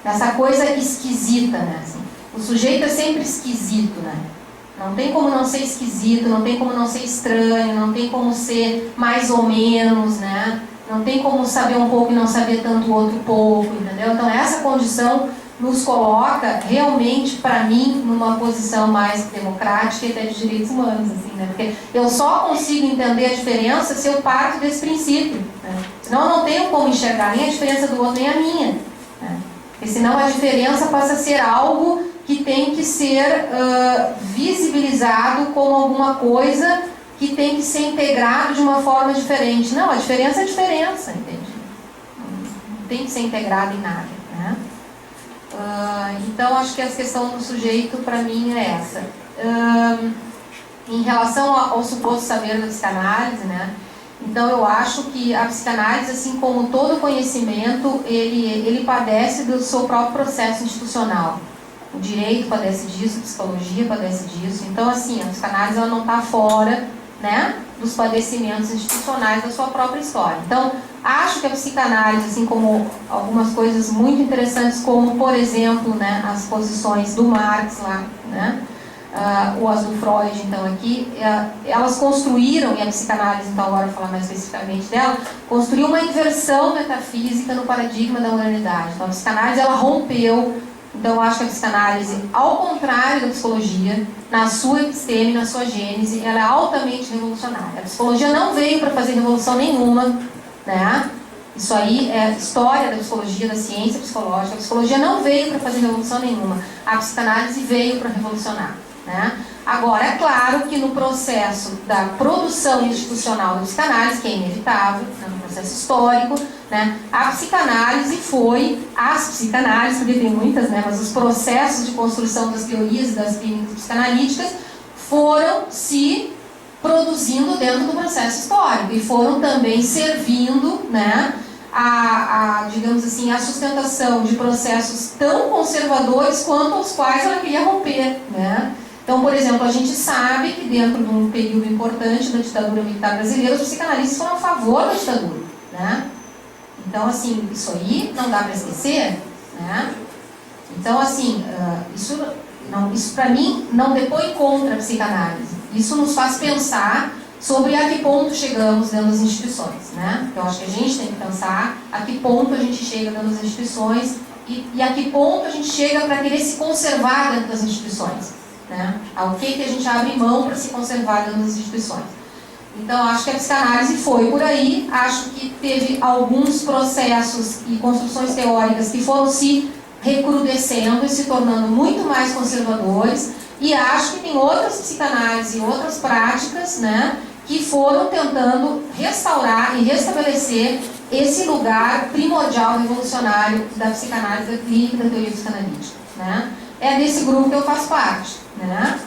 Nessa coisa esquisita, né? Assim, o sujeito é sempre esquisito, né? Não tem como não ser esquisito, não tem como não ser estranho, não tem como ser mais ou menos, né? Não tem como saber um pouco e não saber tanto o outro pouco, entendeu? Então, essa condição nos coloca realmente, para mim, numa posição mais democrática e até de direitos humanos, assim, né? Porque eu só consigo entender a diferença se eu parto desse princípio, né? Senão eu não tenho como enxergar nem a diferença do outro nem a minha, né? Porque senão a diferença passa a ser algo que tem que ser visibilizado como alguma coisa que tem que ser integrado de uma forma diferente. Não, a diferença é diferença, entende? Não tem que ser integrado em nada, né? Então, acho que a questão do sujeito, para mim, é essa. Em relação ao suposto saber da psicanálise, né? Então, eu acho que a psicanálise, assim como todo conhecimento, ele padece do seu próprio processo institucional. O direito padece disso, a psicologia padece disso. Então, assim, a psicanálise ela não está fora, né, dos padecimentos institucionais da sua própria história. Então, acho que a psicanálise, assim como algumas coisas muito interessantes, como, por exemplo, né, as posições do Marx lá, né, ou as do Freud, então, aqui, elas construíram, e a psicanálise, então, agora vou falar mais especificamente dela, construiu uma inversão metafísica no paradigma da humanidade. Então, a psicanálise, ela rompeu. Então, eu acho que a psicanálise, ao contrário da psicologia, na sua episteme, na sua gênese, ela é altamente revolucionária. A psicologia não veio para fazer revolução nenhuma, né? Isso aí é história da psicologia, da ciência psicológica. A psicologia não veio para fazer revolução nenhuma. A psicanálise veio para revolucionar, né? Agora, é claro que no processo da produção institucional da psicanálise, que é inevitável, né, no processo histórico, né, as psicanálises, porque tem muitas, né, mas os processos de construção das teorias e das clínicas psicanalíticas foram se produzindo dentro do processo histórico e foram também servindo, né, digamos assim, a sustentação de processos tão conservadores quanto aos quais ela queria romper, né? Então, por exemplo, a gente sabe que dentro de um período importante da ditadura militar brasileira, os psicanalistas foram a favor da ditadura, né? Então, assim, isso aí não dá para esquecer, né? Então, assim, isso para mim não depõe contra a psicanálise. Isso nos faz pensar sobre a que ponto chegamos dentro das instituições, né? Então, acho que a gente tem que pensar a que ponto a gente chega dentro das instituições e a que ponto a gente chega para querer se conservar dentro das instituições, né? Ao que a gente abre mão para se conservar dentro das instituições. Então, acho que a psicanálise foi por aí. Acho que teve alguns processos e construções teóricas que foram se recrudescendo e se tornando muito mais conservadores. E acho que tem outras psicanálises e outras práticas, né, que foram tentando restaurar e restabelecer esse lugar primordial, revolucionário da psicanálise, da clínica, da teoria psicanalítica, né? É desse grupo que eu faço parte, né?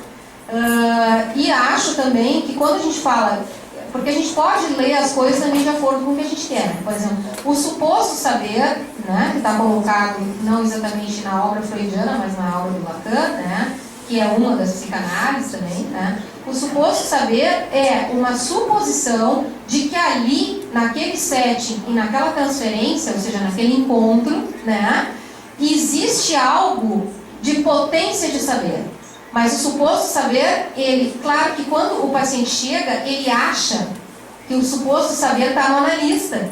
E acho também que quando a gente fala, porque a gente pode ler as coisas também de acordo com o que a gente quer. Por exemplo, o suposto saber, né, que está colocado não exatamente na obra freudiana, mas na obra do Lacan, né, que é uma das psicanálises também, né? O suposto saber é uma suposição de que ali, naquele setting e naquela transferência, ou seja, naquele encontro, né, existe algo de potência de saber. Mas o suposto saber, claro que quando o paciente chega, ele acha que o suposto saber está no analista,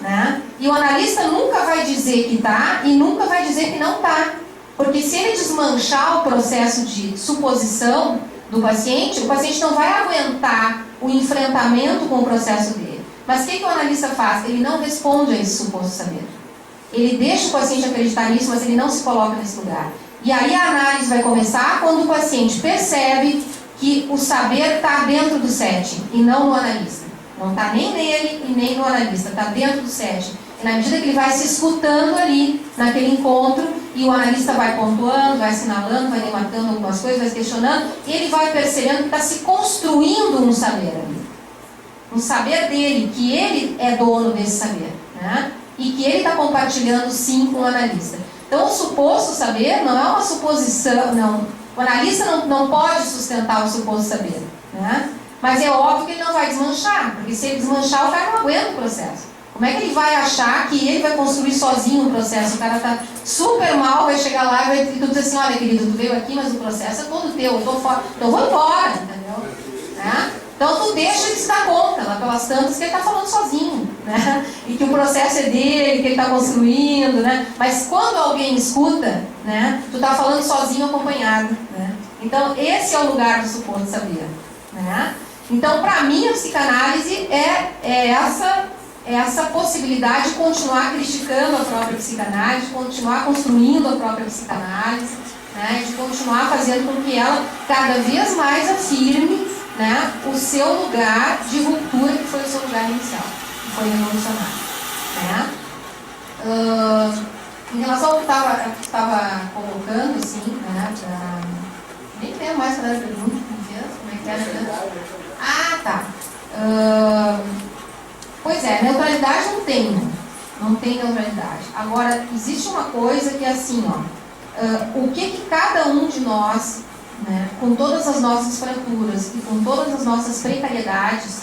né? E o analista nunca vai dizer que está e nunca vai dizer que não está. Porque se ele desmanchar o processo de suposição do paciente, o paciente não vai aguentar o enfrentamento com o processo dele. Mas o que o analista faz? Ele não responde a esse suposto saber. Ele deixa o paciente acreditar nisso, mas ele não se coloca nesse lugar. E aí a análise vai começar quando o paciente percebe que o saber está dentro do setting e não no analista. Não está nem nele e nem no analista, está dentro do setting. E na medida que ele vai se escutando ali, naquele encontro, e o analista vai pontuando, vai assinalando, vai demarcando algumas coisas, vai questionando, e ele vai percebendo que está se construindo um saber ali. Um saber dele, que ele é dono desse saber, né? E que ele está compartilhando sim com o analista. Então, o suposto saber não é uma suposição, não. O analista não pode sustentar o suposto saber, né? Mas é óbvio que ele não vai desmanchar, porque se ele desmanchar, o cara não aguenta o processo. Como é que ele vai achar que ele vai construir sozinho o processo? O cara está super mal, vai chegar lá e tu diz assim, olha querido, tu veio aqui, mas o processo é todo teu, eu estou fora, então eu vou embora, entendeu? Né? Então tu deixa ele se dar conta, lá pelas tantas, que ele está falando sozinho, né? E que o processo é dele, que ele está construindo, né? Mas quando alguém escuta, né, tu está falando sozinho acompanhado, né? Então esse é o lugar do suposto saber, né? Então para mim a psicanálise é essa possibilidade de continuar criticando a própria psicanálise, de continuar construindo a própria psicanálise, né? De continuar fazendo com que ela cada vez mais afirme, né, o seu lugar de ruptura, que foi o seu lugar inicial, que foi revolucionário, né? Em relação ao que estava colocando, assim, né, nem tenho mais para dar pergunta, como é que era? Ah, tá. Pois é, neutralidade não tem neutralidade. Agora, existe uma coisa que é assim, ó, o que cada um de nós, né, com todas as nossas fraturas e com todas as nossas precariedades,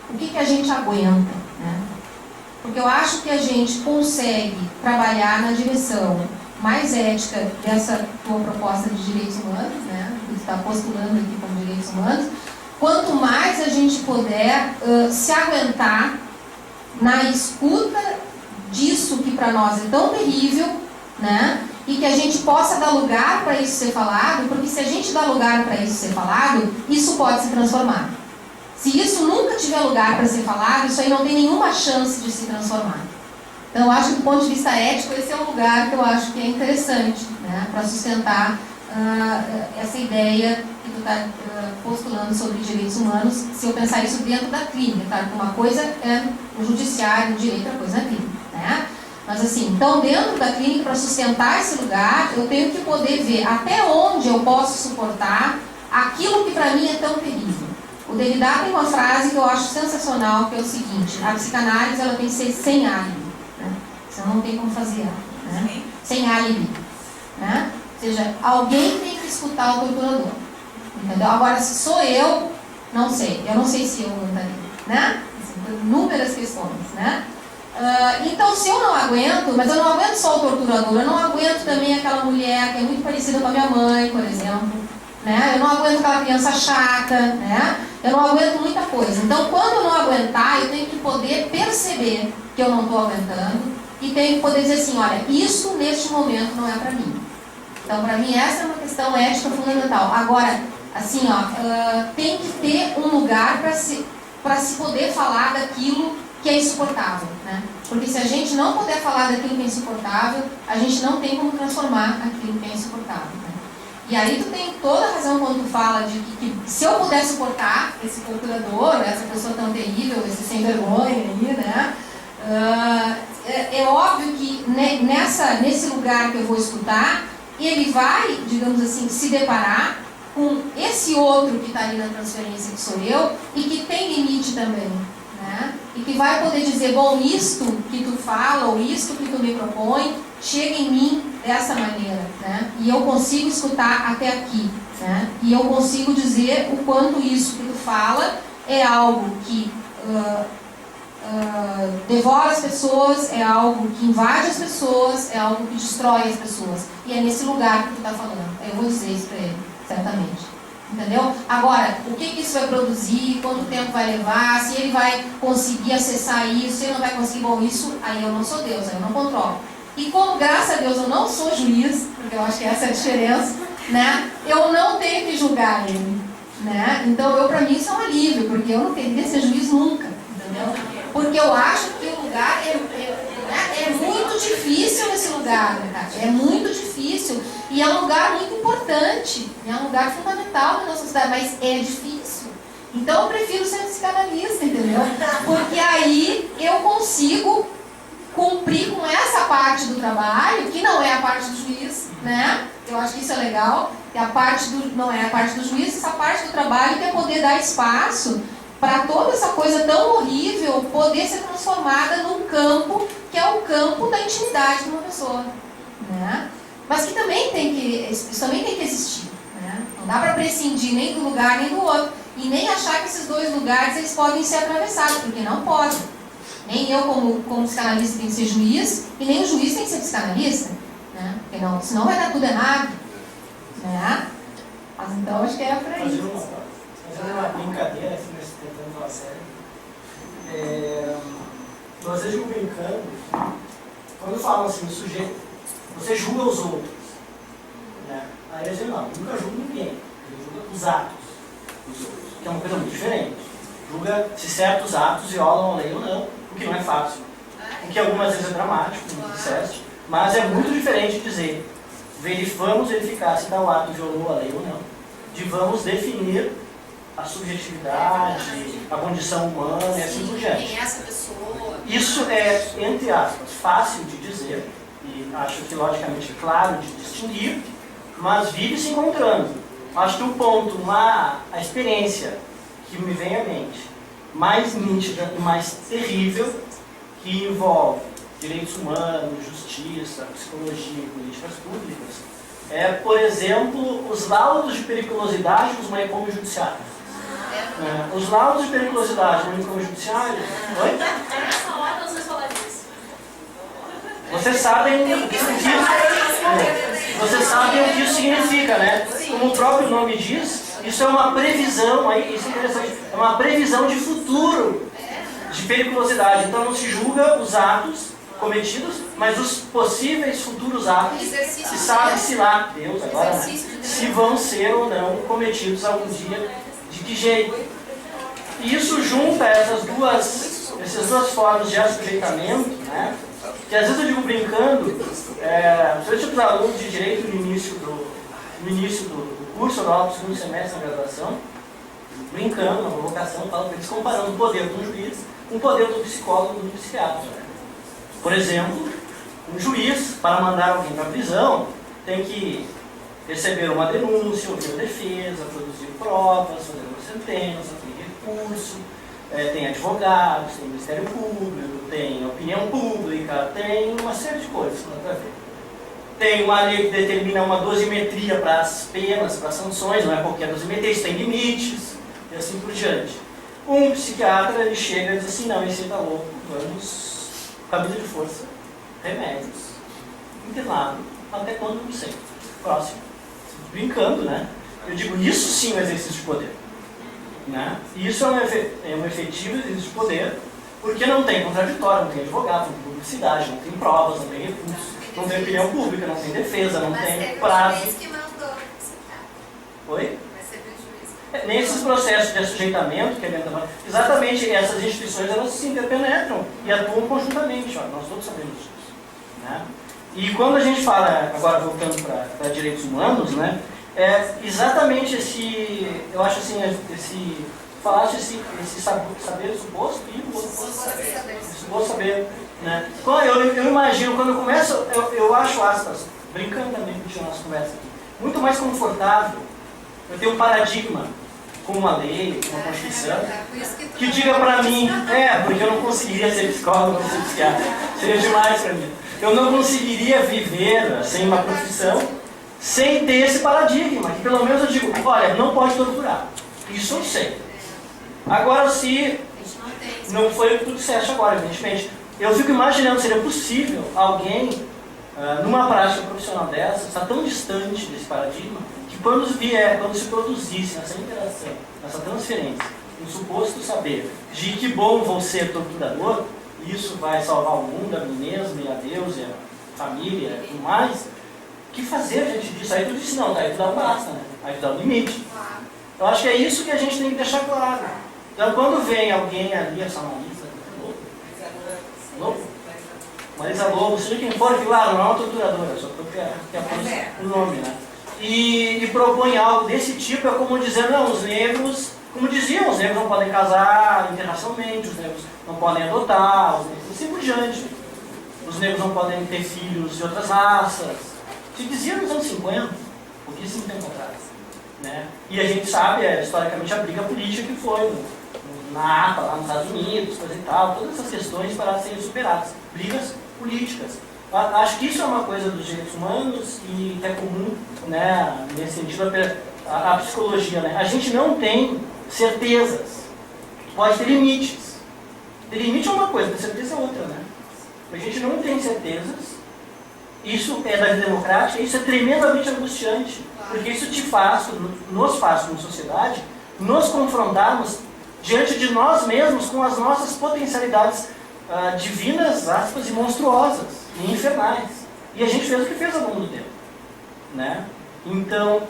o que a gente aguenta, né? Porque eu acho que a gente consegue trabalhar na direção mais ética dessa tua proposta de direitos humanos, né, que tu está postulando aqui como direitos humanos, quanto mais a gente puder se aguentar na escuta disso que para nós é tão terrível, né? E que a gente possa dar lugar para isso ser falado, porque se a gente dá lugar para isso ser falado, isso pode se transformar. Se isso nunca tiver lugar para ser falado, isso aí não tem nenhuma chance de se transformar. Então, eu acho que do ponto de vista ético, esse é um lugar que eu acho que é interessante, né, para sustentar essa ideia que tu está postulando sobre direitos humanos, se eu pensar isso dentro da clínica, tá? Uma coisa é o judiciário, o direito, outra coisa é a clínica, né? Mas assim, então dentro da clínica, para sustentar esse lugar, eu tenho que poder ver até onde eu posso suportar aquilo que para mim é tão terrível. O Derrida tem uma frase que eu acho sensacional, que é o seguinte: a psicanálise ela tem que ser sem álibi, né? Senão não tem como fazer ela, né? Sem álibi, né? Ou seja, alguém tem que escutar o torturador, entendeu? Agora, se sou eu, não sei. Eu não sei se eu aguentaria, né? Assim, por inúmeras questões, né? Então, se eu não aguento, mas eu não aguento só o torturador, eu não aguento também aquela mulher que é muito parecida com a minha mãe, por exemplo, né? Eu não aguento aquela criança chata, né? Eu não aguento muita coisa. Então, quando eu não aguentar, eu tenho que poder perceber que eu não estou aguentando e tenho que poder dizer assim, olha, isso neste momento não é para mim. Então, para mim, essa é uma questão ética fundamental. Agora, assim, tem que ter um lugar para se poder falar daquilo que é insuportável, né? Porque se a gente não puder falar daquilo que é insuportável, a gente não tem como transformar aquilo que é insuportável, né? E aí tu tem toda a razão quando tu fala de que se eu puder suportar esse torturador, essa pessoa tão terrível, esse sem vergonha aí, né? É óbvio que nesse lugar que eu vou escutar, ele vai, digamos assim, se deparar com esse outro que está ali na transferência, que sou eu, e que tem limite também, né? E que vai poder dizer, bom, isto que tu fala, ou isto que tu me propõe, chega em mim dessa maneira, né? E eu consigo escutar até aqui, né? E eu consigo dizer o quanto isso que tu fala é algo que devora as pessoas, é algo que invade as pessoas, é algo que destrói as pessoas. E é nesse lugar que tu está falando. Eu vou dizer isso para ele, certamente. Entendeu? Agora, o que isso vai produzir, quanto tempo vai levar, se ele vai conseguir acessar isso, se ele não vai conseguir, bom, isso, aí eu não sou Deus, aí eu não controlo. E como, graças a Deus, eu não sou juiz, porque eu acho que essa é a diferença, né? Eu não tenho que julgar ele, né? Então, para mim, isso é um alívio, porque eu não queria ser juiz nunca, entendeu? Porque eu acho que o lugar é muito difícil esse lugar, né? É muito difícil e é um lugar muito importante, é um lugar fundamental na nossa sociedade, mas é difícil. Então eu prefiro ser psicanalista, entendeu? Porque aí eu consigo cumprir com essa parte do trabalho, que não é a parte do juiz, né? Eu acho que isso é legal, que não é a parte do juiz, essa parte do trabalho que é poder dar espaço para toda essa coisa tão horrível poder ser transformada num campo que é o campo da intimidade de uma pessoa, né? Mas que isso também tem que existir, né? Não dá para prescindir nem do lugar nem do outro e nem achar que esses dois lugares eles podem ser atravessados, porque não podem. Nem eu como psicanalista tenho que ser juiz e nem o juiz tem que ser psicanalista, né? Porque senão vai dar tudo errado, né? Mas então acho que é para isso.
Fazendo uma brincadeira, assim, tentando falar sério. Você julga brincando, quando falam assim, o sujeito, você julga os outros, né? Aí eu digo, não, nunca julgo ninguém, eu julgo os atos dos outros, que é uma coisa muito diferente. Julga se certos atos violam a lei ou não, o que não é fácil, o que algumas vezes é dramático, como disseste, mas é muito diferente de dizer, vamos verificar se tal ato violou a lei ou não, de vamos definir a subjetividade, a condição humana e assim por diante.
Quem é essa pessoa?
Isso é, entre aspas, fácil de dizer, e acho que logicamente claro de distinguir, mas vive se encontrando. Acho que o ponto, a experiência que me vem à mente, mais nítida e mais terrível, que envolve direitos humanos, justiça, psicologia e políticas públicas, é, por exemplo, os laudos de periculosidade dos manicômios judiciários. Os laudos de periculosidade no manicômio judiciário... Oi?
Nessa hora vocês falaram disso.
Vocês sabem o que isso diz. Vocês sabem o que isso significa, né? Como o próprio nome diz, isso é uma previsão, aí, isso é interessante, é uma previsão de futuro de periculosidade. Então não se julga os atos cometidos, mas os possíveis futuros atos, se sabe-se lá, Deus agora, né? Se vão ser ou não cometidos algum dia, de que jeito. E isso junta essas duas formas de assujeitamento, né? Que às vezes eu digo brincando, se eu tive alunos de direito no início do curso, ou no segundo semestre da graduação, brincando, na provocação, falo para eles comparando o poder do juiz com o poder do psicólogo e do psiquiatra. Por exemplo, um juiz, para mandar alguém para a prisão, tem que receber uma denúncia, ouvir a defesa, produzir provas, fazer uma sentença, tem recurso, tem advogados, tem Ministério Público, tem opinião pública, tem uma série de coisas para ver. Tem uma lei que determina uma dosimetria para as penas, para as sanções, não é qualquer dosimetria, isso tem limites, e assim por diante. Um psiquiatra, ele chega e diz assim, não, esse está louco, vamos, camisa de força, remédios, internado, até quando não sei. Próximo. Brincando, né? Eu digo, isso sim é um exercício de poder. Né? E isso é um efetivo exercício de poder, porque não tem contraditório, não tem advogado, não tem publicidade, não tem provas, não tem recursos, não tem opinião pública, não tem defesa, não tem prazo.
Mas que mandou psiquiatra.
Oi?
Mas teve um juiz.
Nesses processos de assujeitamento, que exatamente essas instituições elas se interpenetram e atuam conjuntamente, ó, nós todos sabemos disso. Né? E quando a gente fala, agora voltando para direitos humanos, né, é exatamente eu acho assim, esse saber suposto e o suposto saber. Né? Eu imagino, quando eu começo, eu acho, aspas, brincando também com a nossa conversa aqui, muito mais confortável eu ter um paradigma, como uma lei, como uma Constituição, que diga para mim, porque eu não conseguiria ser psicólogo, não ser psiquiatra, seria demais para mim. Eu não conseguiria viver sem uma profissão, sem ter esse paradigma, que pelo menos eu digo, olha, não pode torturar. Isso eu sei. Agora, se não foi o que tu disseste agora, evidentemente, eu fico imaginando, seria possível alguém, numa prática profissional dessa, estar tão distante desse paradigma, que quando se produzisse essa interação, essa transferência, um suposto saber de que bom vou ser torturador, isso vai salvar o mundo, a mim mesmo, e a Deus, e a família, e tudo mais, o que fazer diante disso? Aí tu disse, não, aí tu dá um basta, né? Aí tu dá um limite. Eu acho que é isso que a gente tem que deixar claro. Então, quando vem alguém ali, essa Marisa Lobo, Marisa Lobo, seja quem for, que claro, não é uma torturadora, só porque é o nome, né? E propõe algo desse tipo, é como dizer, não, os negros, como diziam, os negros não podem casar internacionalmente, os negros não podem adotar, os negros, assim por diante. Os negros não podem ter filhos de outras raças. Se dizia nos anos 50, pouquíssimo tempo atrás. Né? E a gente sabe, historicamente, a briga política que foi na APA, lá nos Estados Unidos, coisa e tal, todas essas questões para serem superadas. Brigas políticas. Acho que isso é uma coisa dos direitos humanos e que é comum, né, nesse sentido, a psicologia. Né? A gente não tem certezas. Pode ter limites. Ter limite é uma coisa, ter certeza é outra. Né? A gente não tem certezas. Isso é da vida democrática, isso é tremendamente angustiante, porque isso nos faz como sociedade, nos confrontarmos diante de nós mesmos com as nossas potencialidades divinas, aspas, e monstruosas, e infernais. E a gente fez o que fez ao longo do tempo. Né? Então,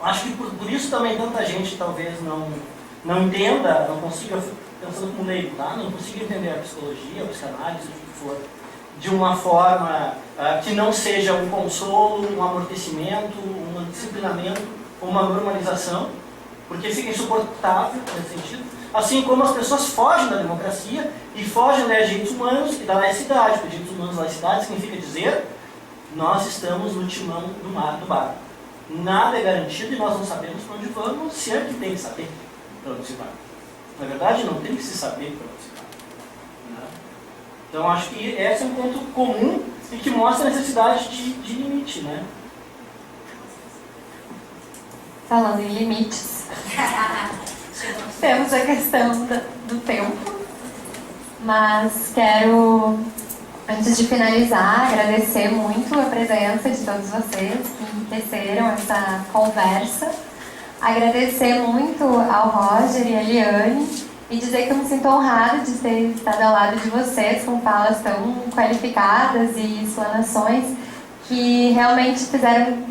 acho que por isso também tanta gente talvez não entenda, não consiga, pensando como leigo, tá? Não consiga entender a psicologia, a psicanálise, o que for, de uma forma que não seja um consolo, um amortecimento, um disciplinamento, uma normalização, porque fica insuportável nesse sentido. Assim como as pessoas fogem da democracia e fogem dos direitos humanos e da laicidade, porque direitos humanos e laicidade significa dizer nós estamos no timão do barco. Nada é garantido e nós não sabemos para onde vamos, se é que tem que saber para onde se vai. Na verdade, não tem que se saber para onde se vai. Né? Então, acho que esse é um ponto comum e que mostra a necessidade de limite. Né?
Falando em limites, temos a questão do tempo, mas quero, antes de finalizar, agradecer muito a presença de todos vocês que enriqueceram essa conversa, agradecer muito ao Roger e à Liane e dizer que eu me sinto honrada de ter estado ao lado de vocês com falas tão qualificadas e explanações que realmente fizeram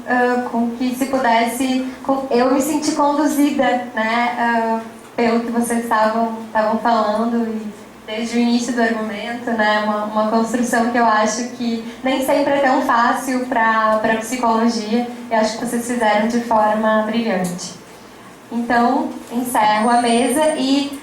com que se pudesse, eu me senti conduzida, né,
pelo que vocês estavam falando e desde o início do argumento, né, uma construção que eu acho que nem sempre é tão fácil para a psicologia, e acho que vocês fizeram de forma brilhante. Então, encerro a mesa e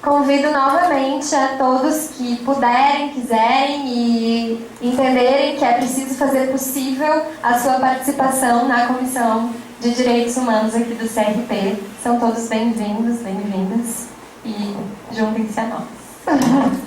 convido novamente a todos que puderem, quiserem e entenderem que é preciso fazer possível a sua participação na Comissão de Direitos Humanos aqui do CRP. São todos bem-vindos, bem-vindas e juntem-se a nós.